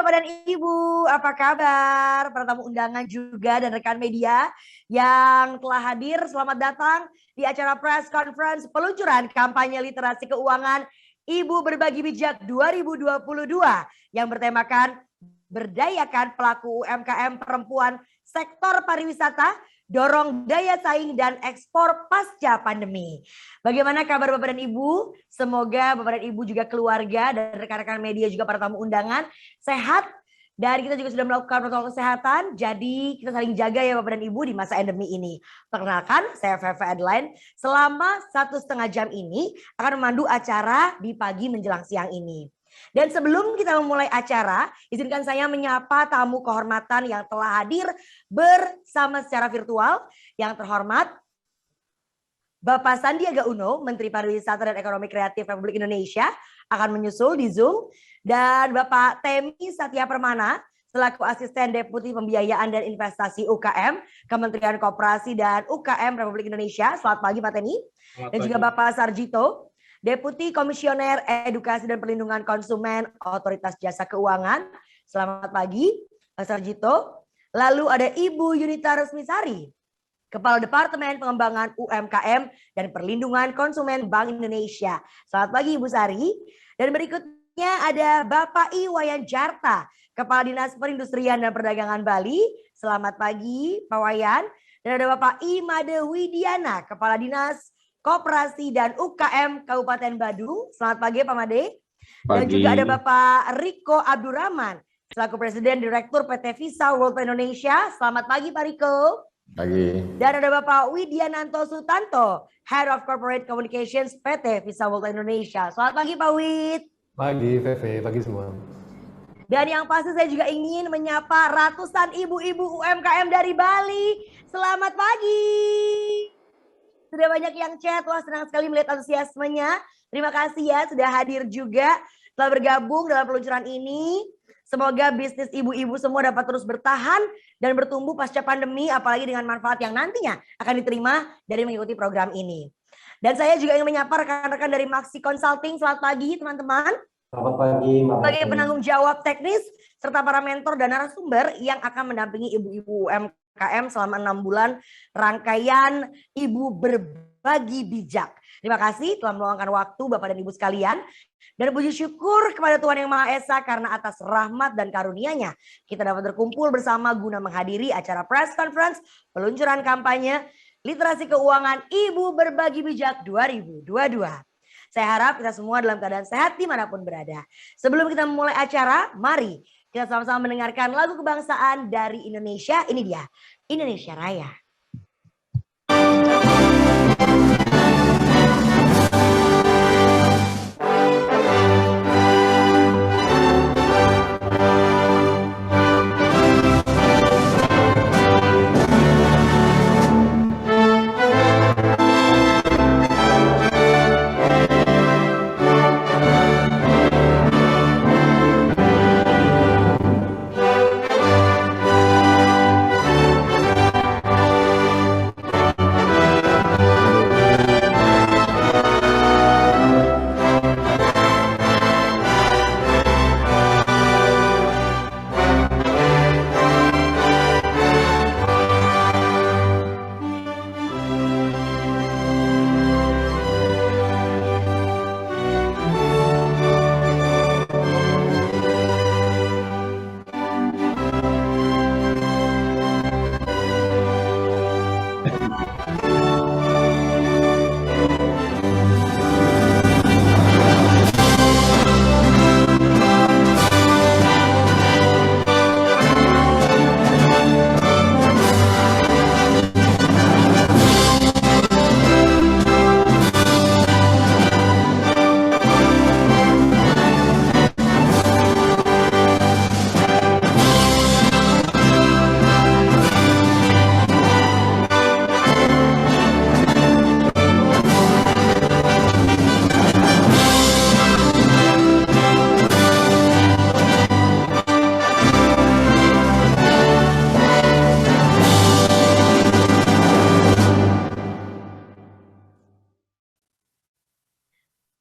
Bapak dan Ibu, apa kabar? Para tamu undangan juga dan rekan media yang telah hadir, selamat datang di acara press conference peluncuran kampanye literasi keuangan Ibu Berbagi Bijak 2022 yang bertemakan berdayakan pelaku UMKM perempuan sektor pariwisata, dorong daya saing dan ekspor pasca pandemi. Bagaimana kabar Bapak dan Ibu? Semoga Bapak dan Ibu juga keluarga dan rekan-rekan media juga para tamu undangan sehat. Dan kita juga sudah melakukan protokol kesehatan. Jadi kita saling jaga ya Bapak dan Ibu di masa endemi ini. Perkenalkan saya Feve Adeline. Selama 1,5 jam ini akan memandu acara di pagi menjelang siang ini. Dan sebelum kita memulai acara, izinkan saya menyapa tamu kehormatan yang telah hadir bersama secara virtual. Yang terhormat, Bapak Sandiaga Uno, Menteri Pariwisata dan Ekonomi Kreatif Republik Indonesia, akan menyusul di Zoom. Dan Bapak Temi Satya Permana, selaku Asisten Deputi Pembiayaan dan Investasi UKM, Kementerian Koperasi dan UKM Republik Indonesia. Selamat pagi Pak Temi. Dan juga Bapak Sarjito, Deputi Komisioner Edukasi dan Perlindungan Konsumen Otoritas Jasa Keuangan. Selamat pagi Pak Sarjito. Lalu ada Ibu Yunita Resmisari, Kepala Departemen Pengembangan UMKM dan Perlindungan Konsumen Bank Indonesia. Selamat pagi Ibu Sari. Dan berikutnya ada Bapak Iwayan Jarta, Kepala Dinas Perindustrian dan Perdagangan Bali. Selamat pagi Pak Wayan. Dan ada Bapak Imade Widiana, Kepala Dinas Koperasi dan UKM Kabupaten Badung. Selamat pagi Pak Made. Pagi. Dan juga ada Bapak Riko Abdurrahman, selaku Presiden Direktur PT Visa World Indonesia. Selamat pagi Pak Riko. Pagi. Dan ada Bapak Widiananto Sutanto, Head of Corporate Communications PT Visa World Indonesia. Selamat pagi Pak Wid. Pagi Feve, pagi semua. Dan yang pasti saya juga ingin menyapa ratusan ibu-ibu UMKM dari Bali. Selamat pagi. Sudah banyak yang chat, wah senang sekali melihat antusiasmenya. Terima kasih ya sudah hadir juga, telah bergabung dalam peluncuran ini. Semoga bisnis ibu-ibu semua dapat terus bertahan dan bertumbuh pasca pandemi, apalagi dengan manfaat yang nantinya akan diterima dari mengikuti program ini. Dan saya juga ingin menyapa rekan-rekan dari Maxi Consulting. Selamat pagi teman-teman. Selamat pagi. Sebagai penanggung jawab teknis serta para mentor dan narasumber yang akan mendampingi ibu-ibu UMKM selama 6 bulan rangkaian Ibu Berbagi Bijak. Terima kasih telah meluangkan waktu Bapak dan Ibu sekalian. Dan puji syukur kepada Tuhan Yang Maha Esa karena atas rahmat dan karunia-Nya kita dapat berkumpul bersama guna menghadiri acara press conference peluncuran kampanye Literasi Keuangan Ibu Berbagi Bijak 2022. Saya harap kita semua dalam keadaan sehat dimanapun berada. Sebelum kita memulai acara, mari kita sama-sama mendengarkan lagu kebangsaan dari Indonesia. Ini dia, Indonesia Raya.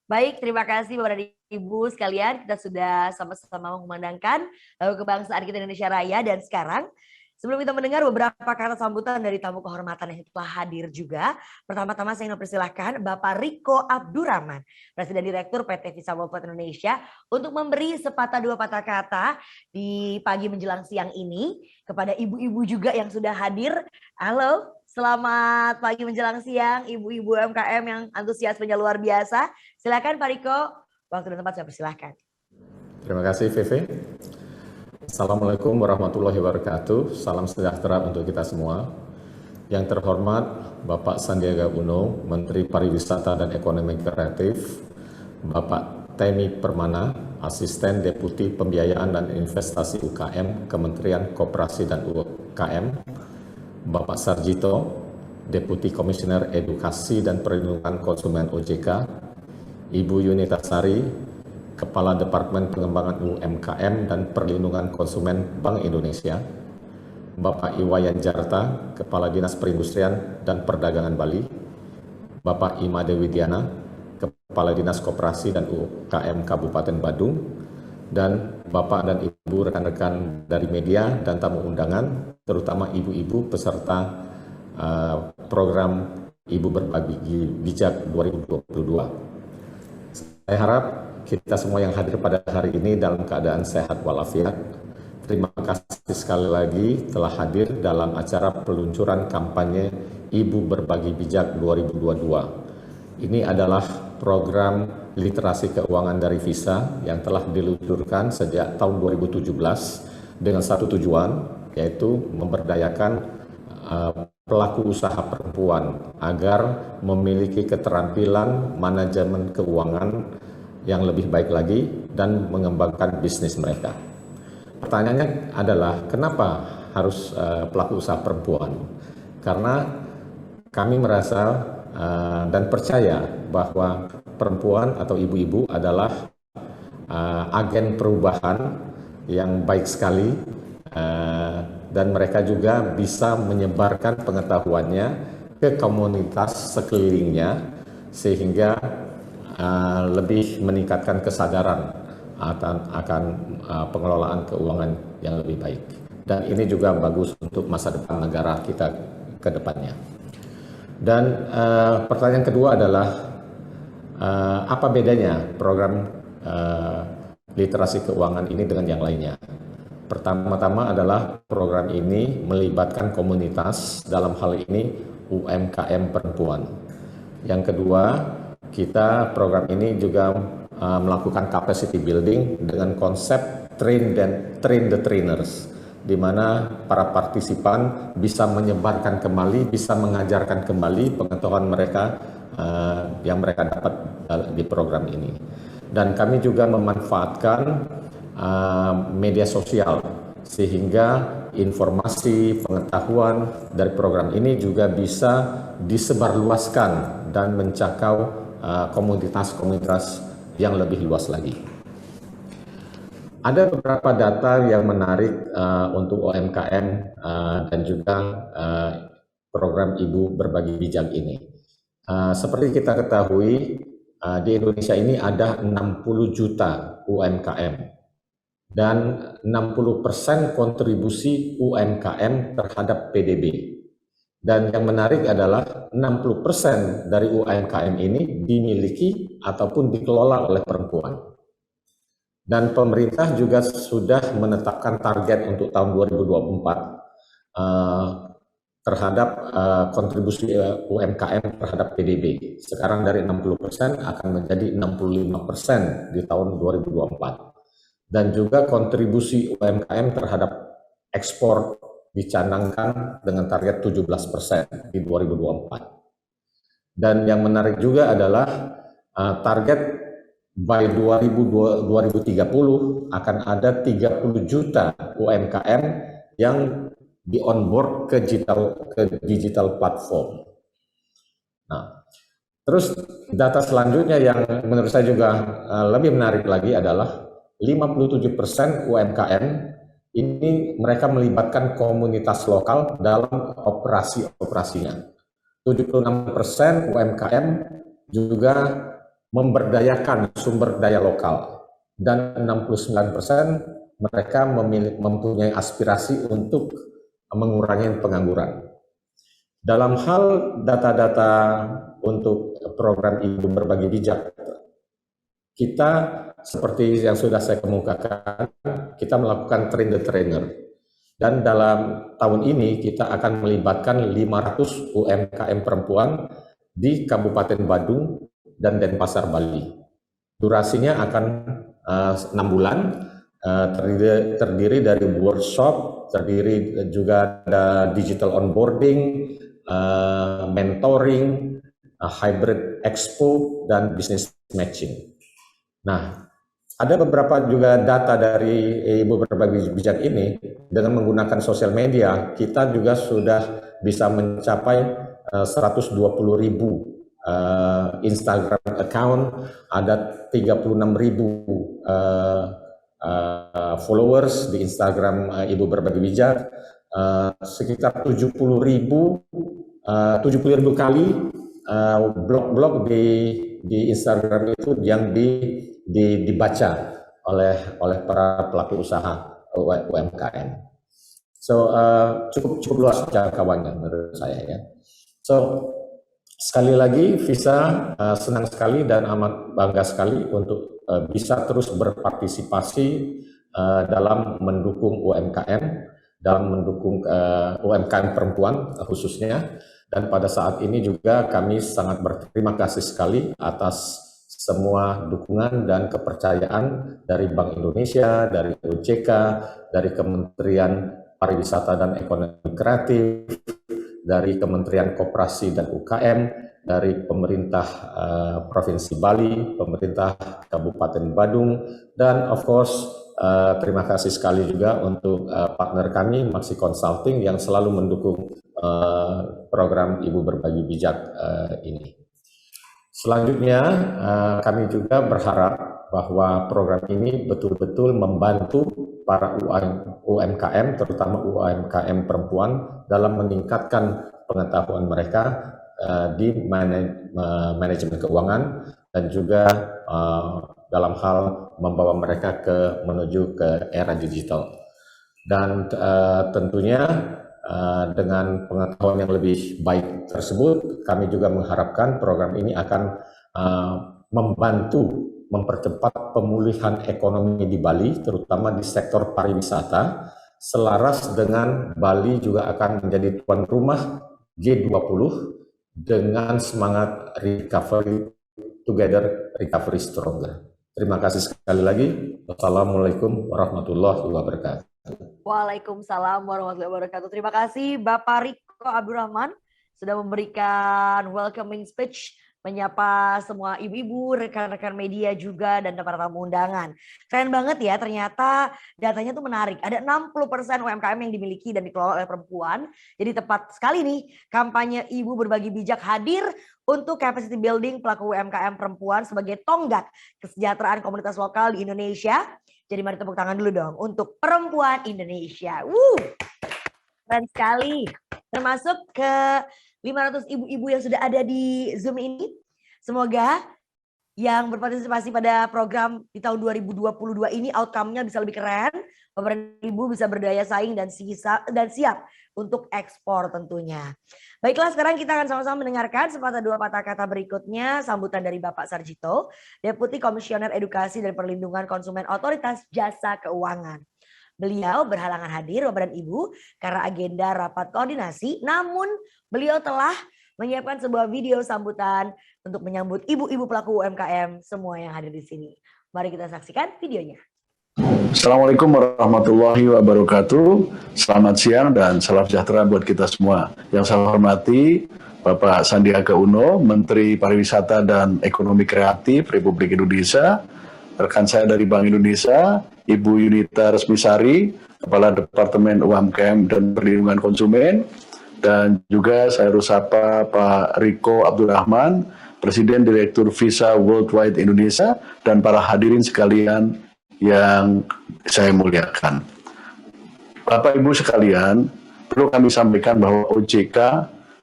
Baik, terima kasih Bapak dan Ibu sekalian, kita sudah sama-sama mengumandangkan lagu kebangsaan kita Indonesia Raya. Dan sekarang sebelum kita mendengar beberapa kata sambutan dari tamu kehormatan yang telah hadir juga, pertama-tama saya ingin mempersilahkan Bapak Riko Abdurrahman, Presiden Direktur PT Visa World Indonesia, untuk memberi sepatah dua patah kata di pagi menjelang siang ini kepada ibu-ibu juga yang sudah hadir. Halo, selamat pagi menjelang siang, ibu-ibu UMKM yang antusiasmenya luar biasa. Silakan Pak Riko, waktu dan tempat saya persilahkan. Terima kasih Vivi. Assalamualaikum warahmatullahi wabarakatuh. Salam sejahtera untuk kita semua. Yang terhormat Bapak Sandiaga Uno, Menteri Pariwisata dan Ekonomi Kreatif, Bapak Temi Permana, Asisten Deputi Pembiayaan dan Investasi UKM, Kementerian Koperasi dan UKM, Bapak Sarjito, Deputi Komisioner Edukasi dan Perlindungan Konsumen OJK, Ibu Yunita Sari, Kepala Departemen Pengembangan UMKM dan Perlindungan Konsumen Bank Indonesia, Bapak Iwayan Jarta, Kepala Dinas Perindustrian dan Perdagangan Bali, Bapak Ima Dewi Diana, Kepala Dinas Koperasi dan UKM Kabupaten Badung, dan Bapak dan Ibu rekan-rekan dari media dan tamu undangan, terutama ibu-ibu peserta program Ibu Berbagi Bijak 2022. Saya harap kita semua yang hadir pada hari ini dalam keadaan sehat walafiat. Terima kasih sekali lagi telah hadir dalam acara peluncuran kampanye Ibu Berbagi Bijak 2022. Ini adalah program literasi keuangan dari Visa yang telah diluncurkan sejak tahun 2017 dengan satu tujuan, yaitu memberdayakan pelaku usaha perempuan agar memiliki keterampilan manajemen keuangan yang lebih baik lagi dan mengembangkan bisnis mereka. Pertanyaannya adalah kenapa harus pelaku usaha perempuan? Karena kami merasa dan percaya bahwa perempuan atau ibu-ibu adalah agen perubahan yang baik sekali, dan mereka juga bisa menyebarkan pengetahuannya ke komunitas sekelilingnya sehingga lebih meningkatkan kesadaran akan pengelolaan keuangan yang lebih baik. Dan ini juga bagus untuk masa depan negara kita ke depannya. Dan pertanyaan kedua adalah apa bedanya program literasi keuangan ini dengan yang lainnya? Pertama-tama adalah program ini melibatkan komunitas, dalam hal ini UMKM perempuan. Yang kedua, program ini juga melakukan capacity building dengan konsep train the trainers, di mana para partisipan bisa menyebarkan kembali, bisa mengajarkan kembali pengetahuan mereka yang mereka dapat di program ini. Dan kami juga memanfaatkan media sosial sehingga informasi pengetahuan dari program ini juga bisa disebarluaskan dan menjangkau komunitas-komunitas yang lebih luas lagi. Ada beberapa data yang menarik untuk UMKM dan juga program Ibu Berbagi Bijak ini. Seperti kita ketahui, di Indonesia ini ada 60 juta UMKM. Dan 60% kontribusi UMKM terhadap PDB. Dan yang menarik adalah 60% dari UMKM ini dimiliki ataupun dikelola oleh perempuan. Dan pemerintah juga sudah menetapkan target untuk tahun 2024 terhadap kontribusi UMKM terhadap PDB. Sekarang dari 60% akan menjadi 65% di tahun 2024. Dan juga kontribusi UMKM terhadap ekspor dicanangkan dengan target 17% di 2024. Dan yang menarik juga adalah target by 2030 akan ada 30 juta UMKM yang di-onboard ke digital platform. Nah, terus data selanjutnya yang menurut saya juga lebih menarik lagi adalah 57% UMKM ini mereka melibatkan komunitas lokal dalam operasi-operasinya. 76% UMKM juga memberdayakan sumber daya lokal, dan 69% mereka mempunyai aspirasi untuk mengurangi pengangguran. Dalam hal data-data untuk program Ibu Berbagi Bijak, kita seperti yang sudah saya kemukakan, kita melakukan train the trainer. Dan dalam tahun ini kita akan melibatkan 500 UMKM perempuan di Kabupaten Badung dan Denpasar, Bali. Durasinya akan 6 bulan, terdiri dari workshop, terdiri juga ada digital onboarding, mentoring, hybrid expo, dan business matching. Nah, ada beberapa juga data dari Ibu Berbagi Bijak ini, dengan menggunakan sosial media, kita juga sudah bisa mencapai 120.000 Instagram account, ada 36.000 followers di Instagram Ibu Berbagi Bijak, sekitar 70.000 kali blog-blog di Instagram itu yang dibaca oleh para pelaku usaha UMKM. So cukup luas jangkauannya menurut saya ya. So sekali lagi Visa senang sekali dan amat bangga sekali untuk bisa terus berpartisipasi dalam mendukung UMKM, dalam mendukung UMKM perempuan khususnya. Dan pada saat ini juga kami sangat berterima kasih sekali atas semua dukungan dan kepercayaan dari Bank Indonesia, dari OJK, dari Kementerian Pariwisata dan Ekonomi Kreatif, dari Kementerian Koperasi dan UKM, dari pemerintah Provinsi Bali, pemerintah Kabupaten Badung, dan of course terima kasih sekali juga untuk partner kami Maxi Consulting yang selalu mendukung program Ibu Berbagi Bijak ini. Selanjutnya kami juga berharap bahwa program ini betul-betul membantu para UMKM, terutama UMKM perempuan, dalam meningkatkan pengetahuan mereka di manajemen keuangan dan juga dalam hal membawa mereka menuju ke era digital. Dan tentunya dengan pengetahuan yang lebih baik tersebut, kami juga mengharapkan program ini akan membantu mempercepat pemulihan ekonomi di Bali, terutama di sektor pariwisata, selaras dengan Bali juga akan menjadi tuan rumah G20 dengan semangat recovery together, recovery stronger. Terima kasih sekali lagi. Wassalamualaikum warahmatullahi wabarakatuh. Waalaikumsalam warahmatullahi wabarakatuh. Terima kasih Bapak Riko Abdurrahman sudah memberikan welcoming speech, menyapa semua ibu-ibu, rekan-rekan media juga, dan para tamu undangan. Keren banget ya, ternyata datanya tuh menarik. Ada 60% UMKM yang dimiliki dan dikelola oleh perempuan. Jadi tepat sekali nih, kampanye Ibu Berbagi Bijak hadir untuk capacity building pelaku UMKM perempuan sebagai tonggak kesejahteraan komunitas lokal di Indonesia. Jadi mari tepuk tangan dulu dong untuk perempuan Indonesia. Keren sekali. Termasuk ke 500 ibu-ibu yang sudah ada di Zoom ini. Semoga yang berpartisipasi pada program di tahun 2022 ini outcome-nya bisa lebih keren. Bapak dan Ibu bisa berdaya saing dan siap untuk ekspor tentunya. Baiklah, sekarang kita akan sama-sama mendengarkan sepatah dua patah kata berikutnya sambutan dari Bapak Sarjito, Deputi Komisioner Edukasi dan Perlindungan Konsumen Otoritas Jasa Keuangan. Beliau berhalangan hadir Bapak dan Ibu karena agenda rapat koordinasi, namun beliau telah menyiapkan sebuah video sambutan untuk menyambut ibu-ibu pelaku UMKM semua yang hadir di sini. Mari kita saksikan videonya. Assalamualaikum warahmatullahi wabarakatuh. Selamat siang dan salam sejahtera buat kita semua. Yang saya hormati Bapak Sandiaga Uno, Menteri Pariwisata dan Ekonomi Kreatif Republik Indonesia, rekan saya dari Bank Indonesia, Ibu Yunita Resmisari, Kepala Departemen UMKM dan Perlindungan Konsumen, dan juga saya harus sapa Pak Riko Abdurrahman, Presiden Direktur Visa Worldwide Indonesia, dan para hadirin sekalian yang saya muliakan. Bapak Ibu sekalian, perlu kami sampaikan bahwa OJK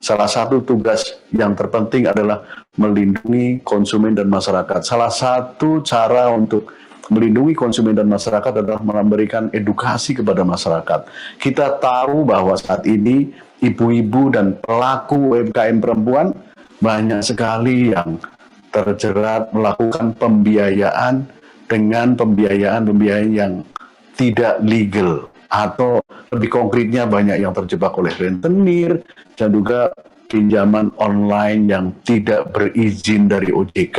salah satu tugas yang terpenting adalah melindungi konsumen dan masyarakat. Salah satu cara untuk melindungi konsumen dan masyarakat adalah memberikan edukasi kepada masyarakat. Kita tahu bahwa saat ini ibu-ibu dan pelaku UMKM perempuan banyak sekali yang terjerat melakukan pembiayaan dengan pembiayaan yang tidak legal, atau lebih konkretnya banyak yang terjebak oleh rentenir dan juga pinjaman online yang tidak berizin dari OJK.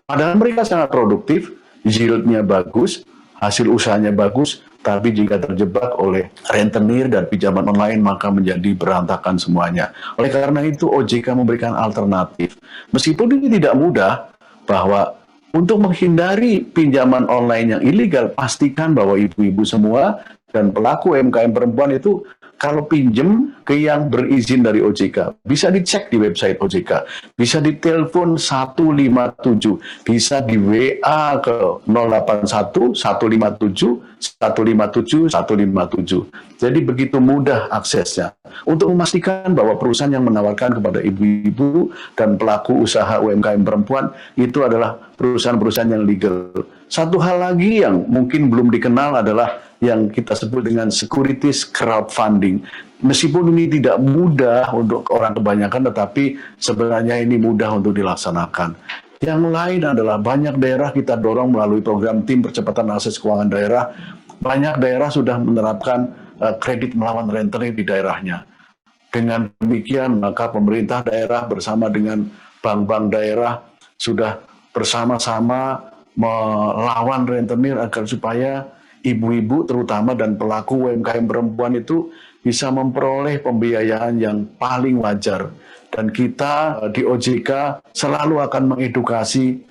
Padahal mereka sangat produktif, yield-nya bagus, hasil usahanya bagus, tapi jika terjebak oleh rentenir dan pinjaman online maka menjadi berantakan semuanya. Oleh karena itu OJK memberikan alternatif. Meskipun ini tidak mudah, bahwa untuk menghindari pinjaman online yang ilegal, pastikan bahwa ibu-ibu semua dan pelaku UMKM perempuan itu kalau pinjem ke yang berizin dari OJK, bisa dicek di website OJK, bisa ditelepon 157, bisa di WA ke 081 157 157 157. Jadi begitu mudah aksesnya. Untuk memastikan bahwa perusahaan yang menawarkan kepada ibu-ibu dan pelaku usaha UMKM perempuan itu adalah perusahaan-perusahaan yang legal. Satu hal lagi yang mungkin belum dikenal adalah yang kita sebut dengan securities crowdfunding. Meskipun ini tidak mudah untuk orang kebanyakan, tetapi sebenarnya ini mudah untuk dilaksanakan. Yang lain adalah banyak daerah kita dorong melalui program tim percepatan akses keuangan daerah. Banyak daerah sudah menerapkan kredit melawan rentenir di daerahnya. Dengan demikian, maka pemerintah daerah bersama dengan bank-bank daerah sudah bersama-sama melawan rentenir agar supaya ibu-ibu terutama dan pelaku UMKM perempuan itu bisa memperoleh pembiayaan yang paling wajar. Dan kita di OJK selalu akan mengedukasi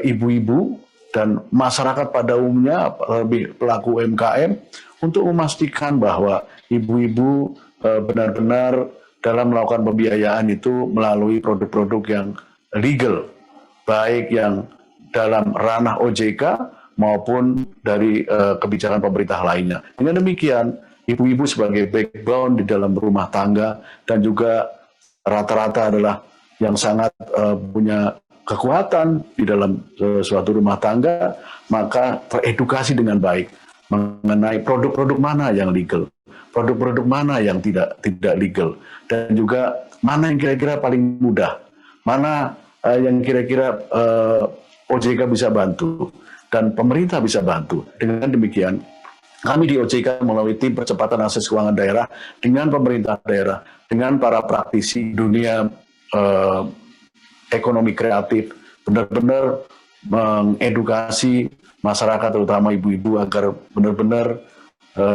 ibu-ibu dan masyarakat pada umumnya, lebih pelaku UMKM, untuk memastikan bahwa ibu-ibu benar-benar dalam melakukan pembiayaan itu melalui produk-produk yang legal, baik yang dalam ranah OJK maupun dari kebijakan pemerintah lainnya. Dengan demikian, ibu-ibu sebagai backbone di dalam rumah tangga dan juga rata-rata adalah yang sangat punya kekuatan di dalam suatu rumah tangga, maka teredukasi dengan baik mengenai produk-produk mana yang legal, produk-produk mana yang tidak legal, dan juga mana yang kira-kira paling mudah, mana yang kira-kira OJK bisa bantu dan pemerintah bisa bantu. Dengan demikian, kami di OJK melalui tim percepatan akses keuangan daerah dengan pemerintah daerah, dengan para praktisi dunia ekonomi kreatif, benar-benar mengedukasi masyarakat terutama ibu-ibu agar benar-benar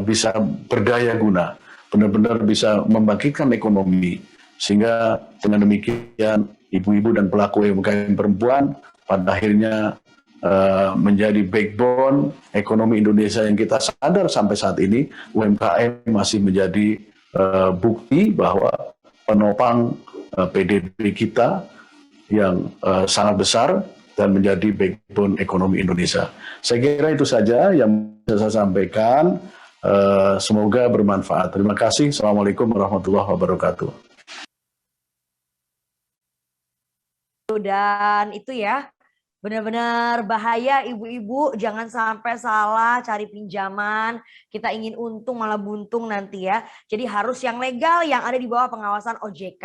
bisa berdaya guna, benar-benar bisa membangkitkan ekonomi, sehingga dengan demikian ibu-ibu dan pelaku UMKM perempuan pada akhirnya menjadi backbone ekonomi Indonesia yang kita sadar sampai saat ini UMKM masih menjadi bukti bahwa penopang PDB kita yang sangat besar dan menjadi backbone ekonomi Indonesia. Saya kira itu saja yang bisa saya sampaikan. Semoga bermanfaat. Terima kasih. Assalamualaikum warahmatullahi wabarakatuh. Dan itu ya, benar-benar bahaya ibu-ibu, jangan sampai salah cari pinjaman, kita ingin untung malah buntung nanti ya. Jadi harus yang legal yang ada di bawah pengawasan OJK.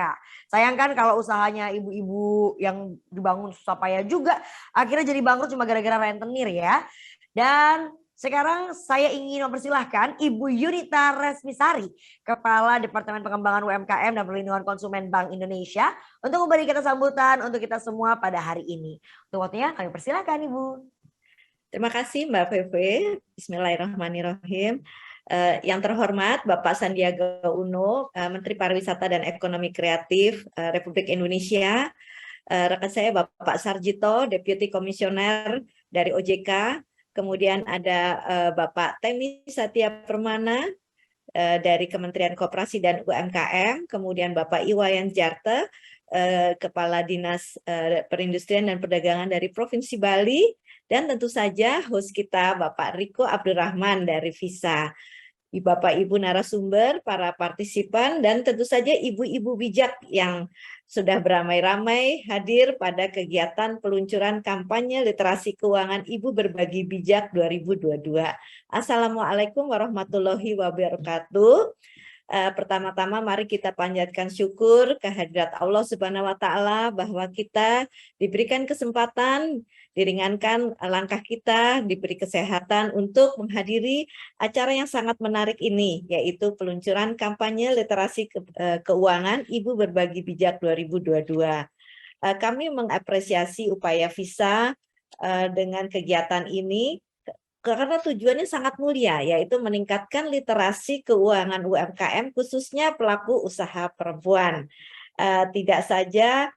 Sayangkan kalau usahanya ibu-ibu yang dibangun susah payah juga, akhirnya jadi bangkrut cuma gara-gara rentenir ya. Dan sekarang saya ingin mempersilahkan Ibu Yunita Resmisari, Kepala Departemen Pengembangan UMKM dan Perlindungan Konsumen Bank Indonesia, untuk memberi kita sambutan untuk kita semua pada hari ini. Untuk waktunya kami persilahkan Ibu. Terima kasih Mbak Feve. Bismillahirrahmanirrahim. Yang terhormat Bapak Sandiaga Uno, Menteri Pariwisata dan Ekonomi Kreatif Republik Indonesia. Rekan saya Bapak Sarjito, Deputi Komisioner dari OJK. Kemudian ada Bapak Temi Satya Permana dari Kementerian Koperasi dan UMKM, kemudian Bapak Iwayan Jarte, Kepala Dinas Perindustrian dan Perdagangan dari Provinsi Bali, dan tentu saja host kita Bapak Riko Abdurrahman dari Visa. Bapak Ibu narasumber, para partisipan, dan tentu saja ibu-ibu bijak yang sudah beramai-ramai hadir pada kegiatan peluncuran kampanye literasi keuangan Ibu Berbagi Bijak 2022. Assalamualaikum warahmatullahi wabarakatuh. Pertama-tama mari kita panjatkan syukur kehadirat Allah Subhanahu wa taala bahwa kita diberikan kesempatan, diringankan langkah kita, diberi kesehatan untuk menghadiri acara yang sangat menarik ini, yaitu peluncuran kampanye literasi keuangan Ibu Berbagi Bijak 2022. Kami mengapresiasi upaya Visa dengan kegiatan ini karena tujuannya sangat mulia, yaitu meningkatkan literasi keuangan UMKM khususnya pelaku usaha perempuan. Tidak saja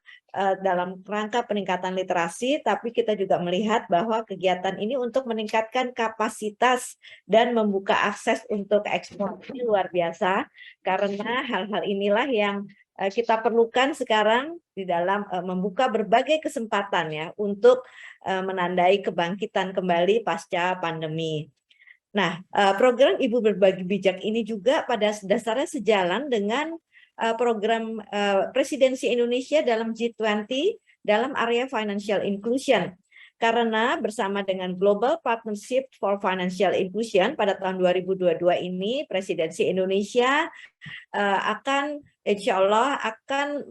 dalam rangka peningkatan literasi, tapi kita juga melihat bahwa kegiatan ini untuk meningkatkan kapasitas dan membuka akses untuk ekspor. Ini luar biasa, karena hal-hal inilah yang kita perlukan sekarang di dalam membuka berbagai kesempatan ya untuk menandai kebangkitan kembali pasca pandemi. Nah, program Ibu Berbagi Bijak ini juga pada dasarnya sejalan dengan program Presidensi Indonesia dalam G20 dalam area financial inclusion. Karena bersama dengan Global Partnership for Financial Inclusion pada tahun 2022 ini, Presidensi Indonesia insya Allah akan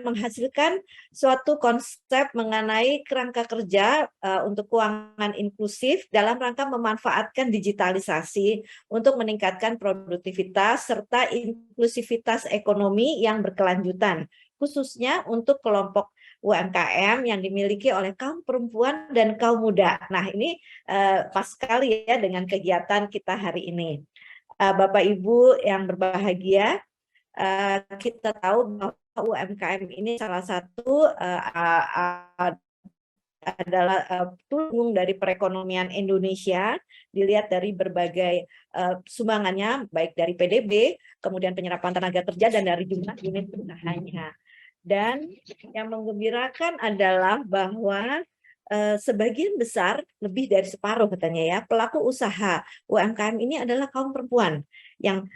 menghasilkan suatu konsep mengenai kerangka kerja untuk keuangan inklusif dalam rangka memanfaatkan digitalisasi untuk meningkatkan produktivitas serta inklusivitas ekonomi yang berkelanjutan, khususnya untuk kelompok UMKM yang dimiliki oleh kaum perempuan dan kaum muda. Nah, ini pas sekali ya dengan kegiatan kita hari ini. Bapak Ibu yang berbahagia, kita tahu bahwa UMKM ini salah satu adalah tulang dari perekonomian Indonesia, dilihat dari berbagai sumbangannya, baik dari PDB, kemudian penyerapan tenaga kerja, dan dari jumlah unit usahanya. Dan yang menggembirakan adalah bahwa sebagian besar, lebih dari separuh katanya ya, pelaku usaha UMKM ini adalah kaum perempuan yang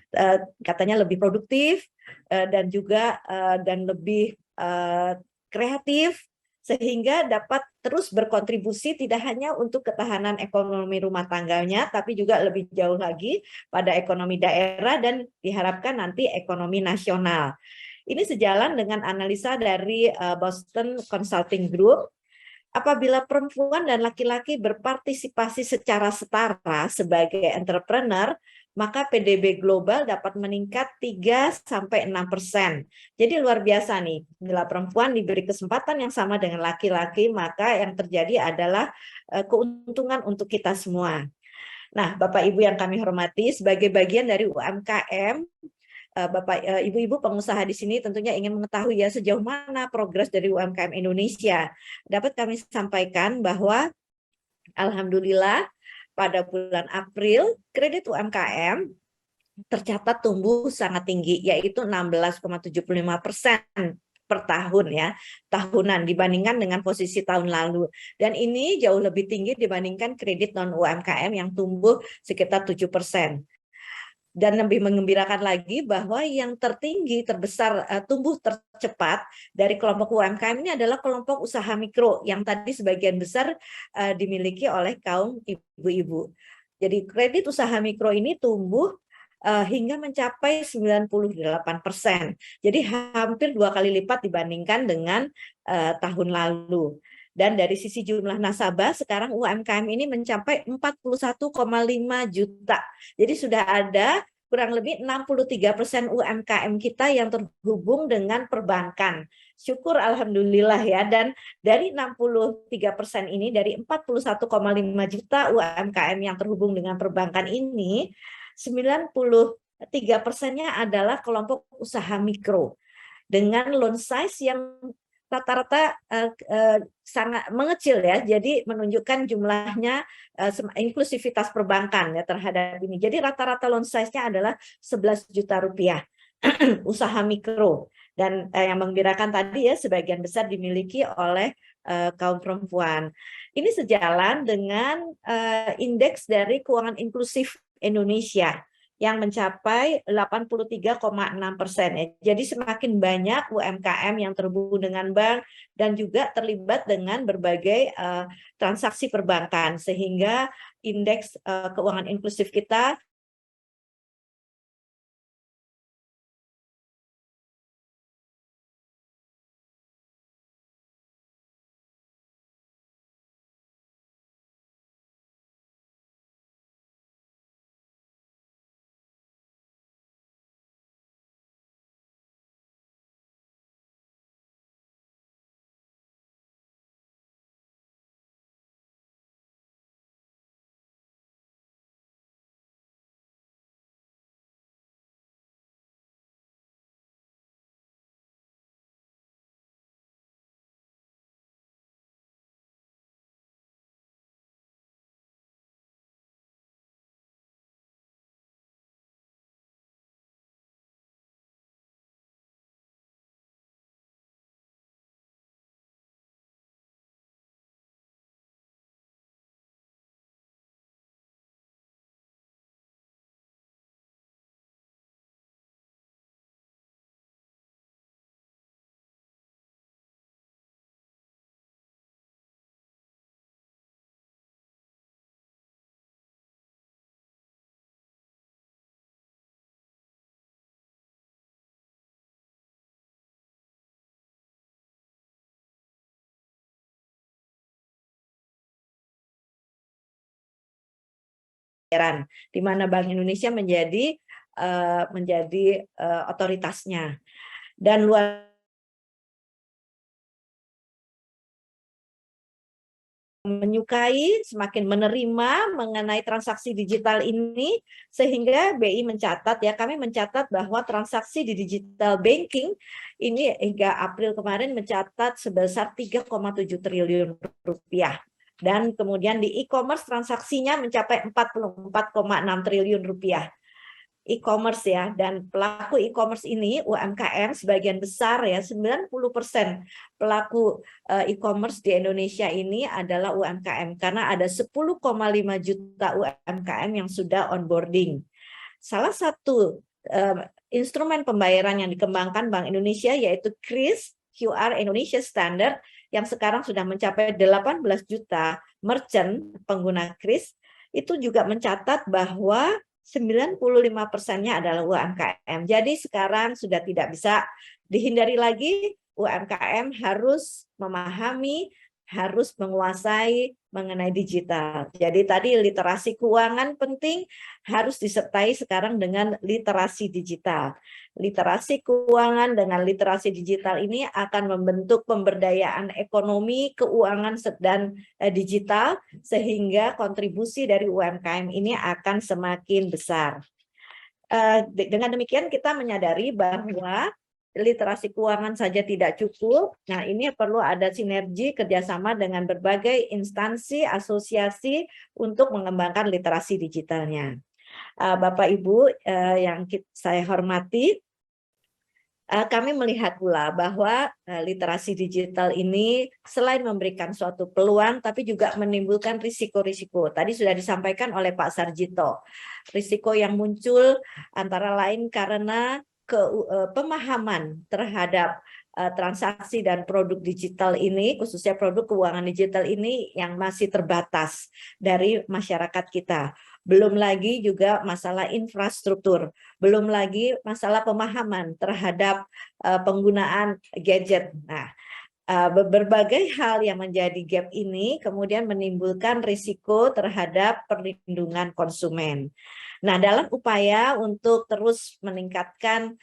katanya lebih produktif dan juga dan lebih kreatif, sehingga dapat terus berkontribusi tidak hanya untuk ketahanan ekonomi rumah tangganya, tapi juga lebih jauh lagi pada ekonomi daerah dan diharapkan nanti ekonomi nasional. Ini sejalan dengan analisa dari Boston Consulting Group. Apabila perempuan dan laki-laki berpartisipasi secara setara sebagai entrepreneur, maka PDB global dapat meningkat 3-6%. Jadi luar biasa nih, bila perempuan diberi kesempatan yang sama dengan laki-laki, maka yang terjadi adalah keuntungan untuk kita semua. Nah, Bapak Ibu yang kami hormati, sebagai bagian dari UMKM, Bapak, Ibu-ibu pengusaha di sini tentunya ingin mengetahui ya sejauh mana progres dari UMKM Indonesia. Dapat kami sampaikan bahwa alhamdulillah pada bulan April kredit UMKM tercatat tumbuh sangat tinggi, yaitu 16,75% per tahun ya, tahunan dibandingkan dengan posisi tahun lalu. Dan ini jauh lebih tinggi dibandingkan kredit non UMKM yang tumbuh sekitar 7%. Dan lebih menggembirakan lagi bahwa yang tertinggi, terbesar, tumbuh tercepat dari kelompok UMKM ini adalah kelompok usaha mikro yang tadi sebagian besar dimiliki oleh kaum ibu-ibu. Jadi kredit usaha mikro ini tumbuh hingga mencapai 98%. Jadi hampir 2 kali lipat dibandingkan dengan tahun lalu. Dan dari sisi jumlah nasabah, sekarang UMKM ini mencapai 41,5 juta. Jadi sudah ada kurang lebih 63% UMKM kita yang terhubung dengan perbankan. Syukur alhamdulillah ya. Dan dari 63% ini, dari 41,5 juta UMKM yang terhubung dengan perbankan ini, 93%-nya adalah kelompok usaha mikro dengan loan size yang rata-rata sangat mengecil ya, jadi menunjukkan jumlahnya inklusivitas perbankan ya terhadap ini. Jadi rata-rata loan size-nya adalah 11 juta rupiah usaha mikro, dan yang menggembirakan tadi ya sebagian besar dimiliki oleh kaum perempuan. Ini sejalan dengan indeks dari keuangan inklusif Indonesia yang mencapai 83,6% ya. Jadi semakin banyak UMKM yang terhubung dengan bank dan juga terlibat dengan berbagai transaksi perbankan, sehingga indeks keuangan inklusif kita di mana Bank Indonesia menjadi otoritasnya. Dan menyukai, semakin menerima mengenai transaksi digital ini, sehingga BI mencatat ya, kami mencatat bahwa transaksi di digital banking ini hingga April kemarin mencatat sebesar 3,7 triliun rupiah. Dan kemudian di e-commerce transaksinya mencapai 44,6 triliun rupiah. E-commerce ya, dan pelaku e-commerce ini UMKM sebagian besar ya, 90% pelaku e-commerce di Indonesia ini adalah UMKM, karena ada 10,5 juta UMKM yang sudah onboarding. Salah satu instrumen pembayaran yang dikembangkan Bank Indonesia yaitu KRIS, QR Indonesia Standard, yang sekarang sudah mencapai 18 juta merchant pengguna KRIS, itu juga mencatat bahwa 95%-nya adalah UMKM. Jadi sekarang sudah tidak bisa dihindari lagi, UMKM harus memahami, harus menguasai mengenai digital. Jadi tadi literasi keuangan penting, harus disertai sekarang dengan literasi digital. Literasi keuangan dengan literasi digital ini akan membentuk pemberdayaan ekonomi, keuangan dan digital, sehingga kontribusi dari UMKM ini akan semakin besar. Dengan demikian kita menyadari bahwa literasi keuangan saja tidak cukup. Nah, ini perlu ada sinergi kerjasama dengan berbagai instansi, asosiasi untuk mengembangkan literasi digitalnya. Bapak Ibu yang saya hormati, kami melihat pula bahwa literasi digital ini selain memberikan suatu peluang, tapi juga menimbulkan risiko-risiko. Tadi sudah disampaikan oleh Pak Sarjito. Risiko yang muncul antara lain karena pemahaman terhadap transaksi dan produk digital ini, khususnya produk keuangan digital ini yang masih terbatas dari masyarakat kita. Belum lagi juga masalah infrastruktur, belum lagi masalah pemahaman terhadap penggunaan gadget. Nah, berbagai hal yang menjadi gap ini kemudian menimbulkan risiko terhadap perlindungan konsumen. Nah, dalam upaya untuk terus meningkatkan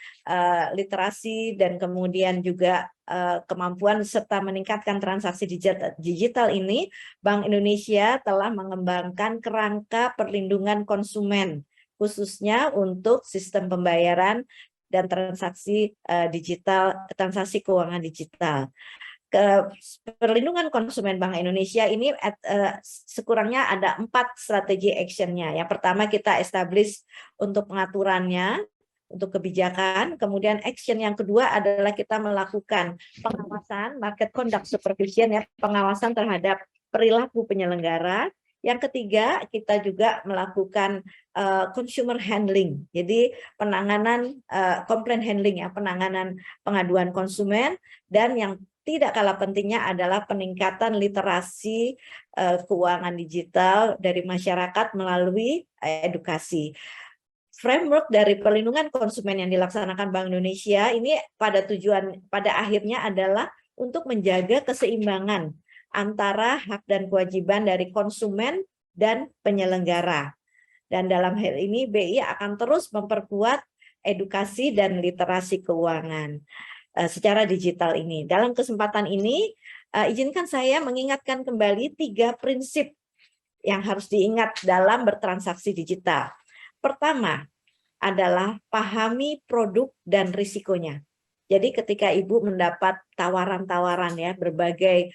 literasi dan kemudian juga kemampuan serta meningkatkan transaksi digital ini, Bank Indonesia telah mengembangkan kerangka perlindungan konsumen, khususnya untuk sistem pembayaran dan transaksi digital, transaksi keuangan digital. Perlindungan konsumen Bank Indonesia ini sekurangnya ada 4 strategi actionnya. Yang pertama kita establish untuk pengaturannya, untuk kebijakan. Kemudian action yang kedua adalah kita melakukan pengawasan, market conduct supervision, ya, pengawasan terhadap perilaku penyelenggara. Yang ketiga, kita juga melakukan consumer handling, jadi penanganan complaint handling ya, penanganan pengaduan konsumen, dan yang tidak kalah pentingnya adalah peningkatan literasi keuangan digital dari masyarakat melalui edukasi. Framework dari perlindungan konsumen yang dilaksanakan Bank Indonesia ini pada akhirnya adalah untuk menjaga keseimbangan antara hak dan kewajiban dari konsumen dan penyelenggara. Dan dalam hal ini BI akan terus memperkuat edukasi dan literasi keuangan secara digital ini. Dalam kesempatan ini, izinkan saya mengingatkan kembali 3 prinsip yang harus diingat dalam bertransaksi digital. Pertama adalah pahami produk dan risikonya. Jadi ketika Ibu mendapat tawaran-tawaran ya berbagai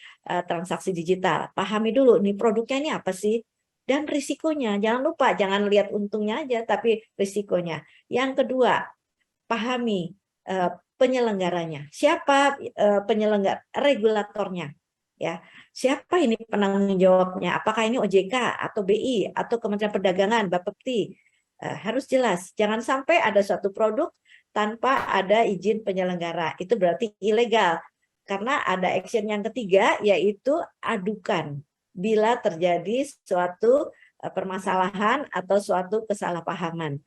transaksi digital, pahami dulu nih produknya ini apa sih dan risikonya. Jangan lupa, jangan lihat untungnya aja tapi risikonya. Yang kedua, pahami penyelenggaranya. Siapa penyelenggara, regulatornya ya. Siapa ini penanggung jawabnya? Apakah ini OJK atau BI atau Kementerian Perdagangan, Bapepti? Harus jelas. Jangan sampai ada suatu produk tanpa ada izin penyelenggara, itu berarti ilegal. Karena ada action yang ketiga, yaitu adukan bila terjadi suatu permasalahan atau suatu kesalahpahaman.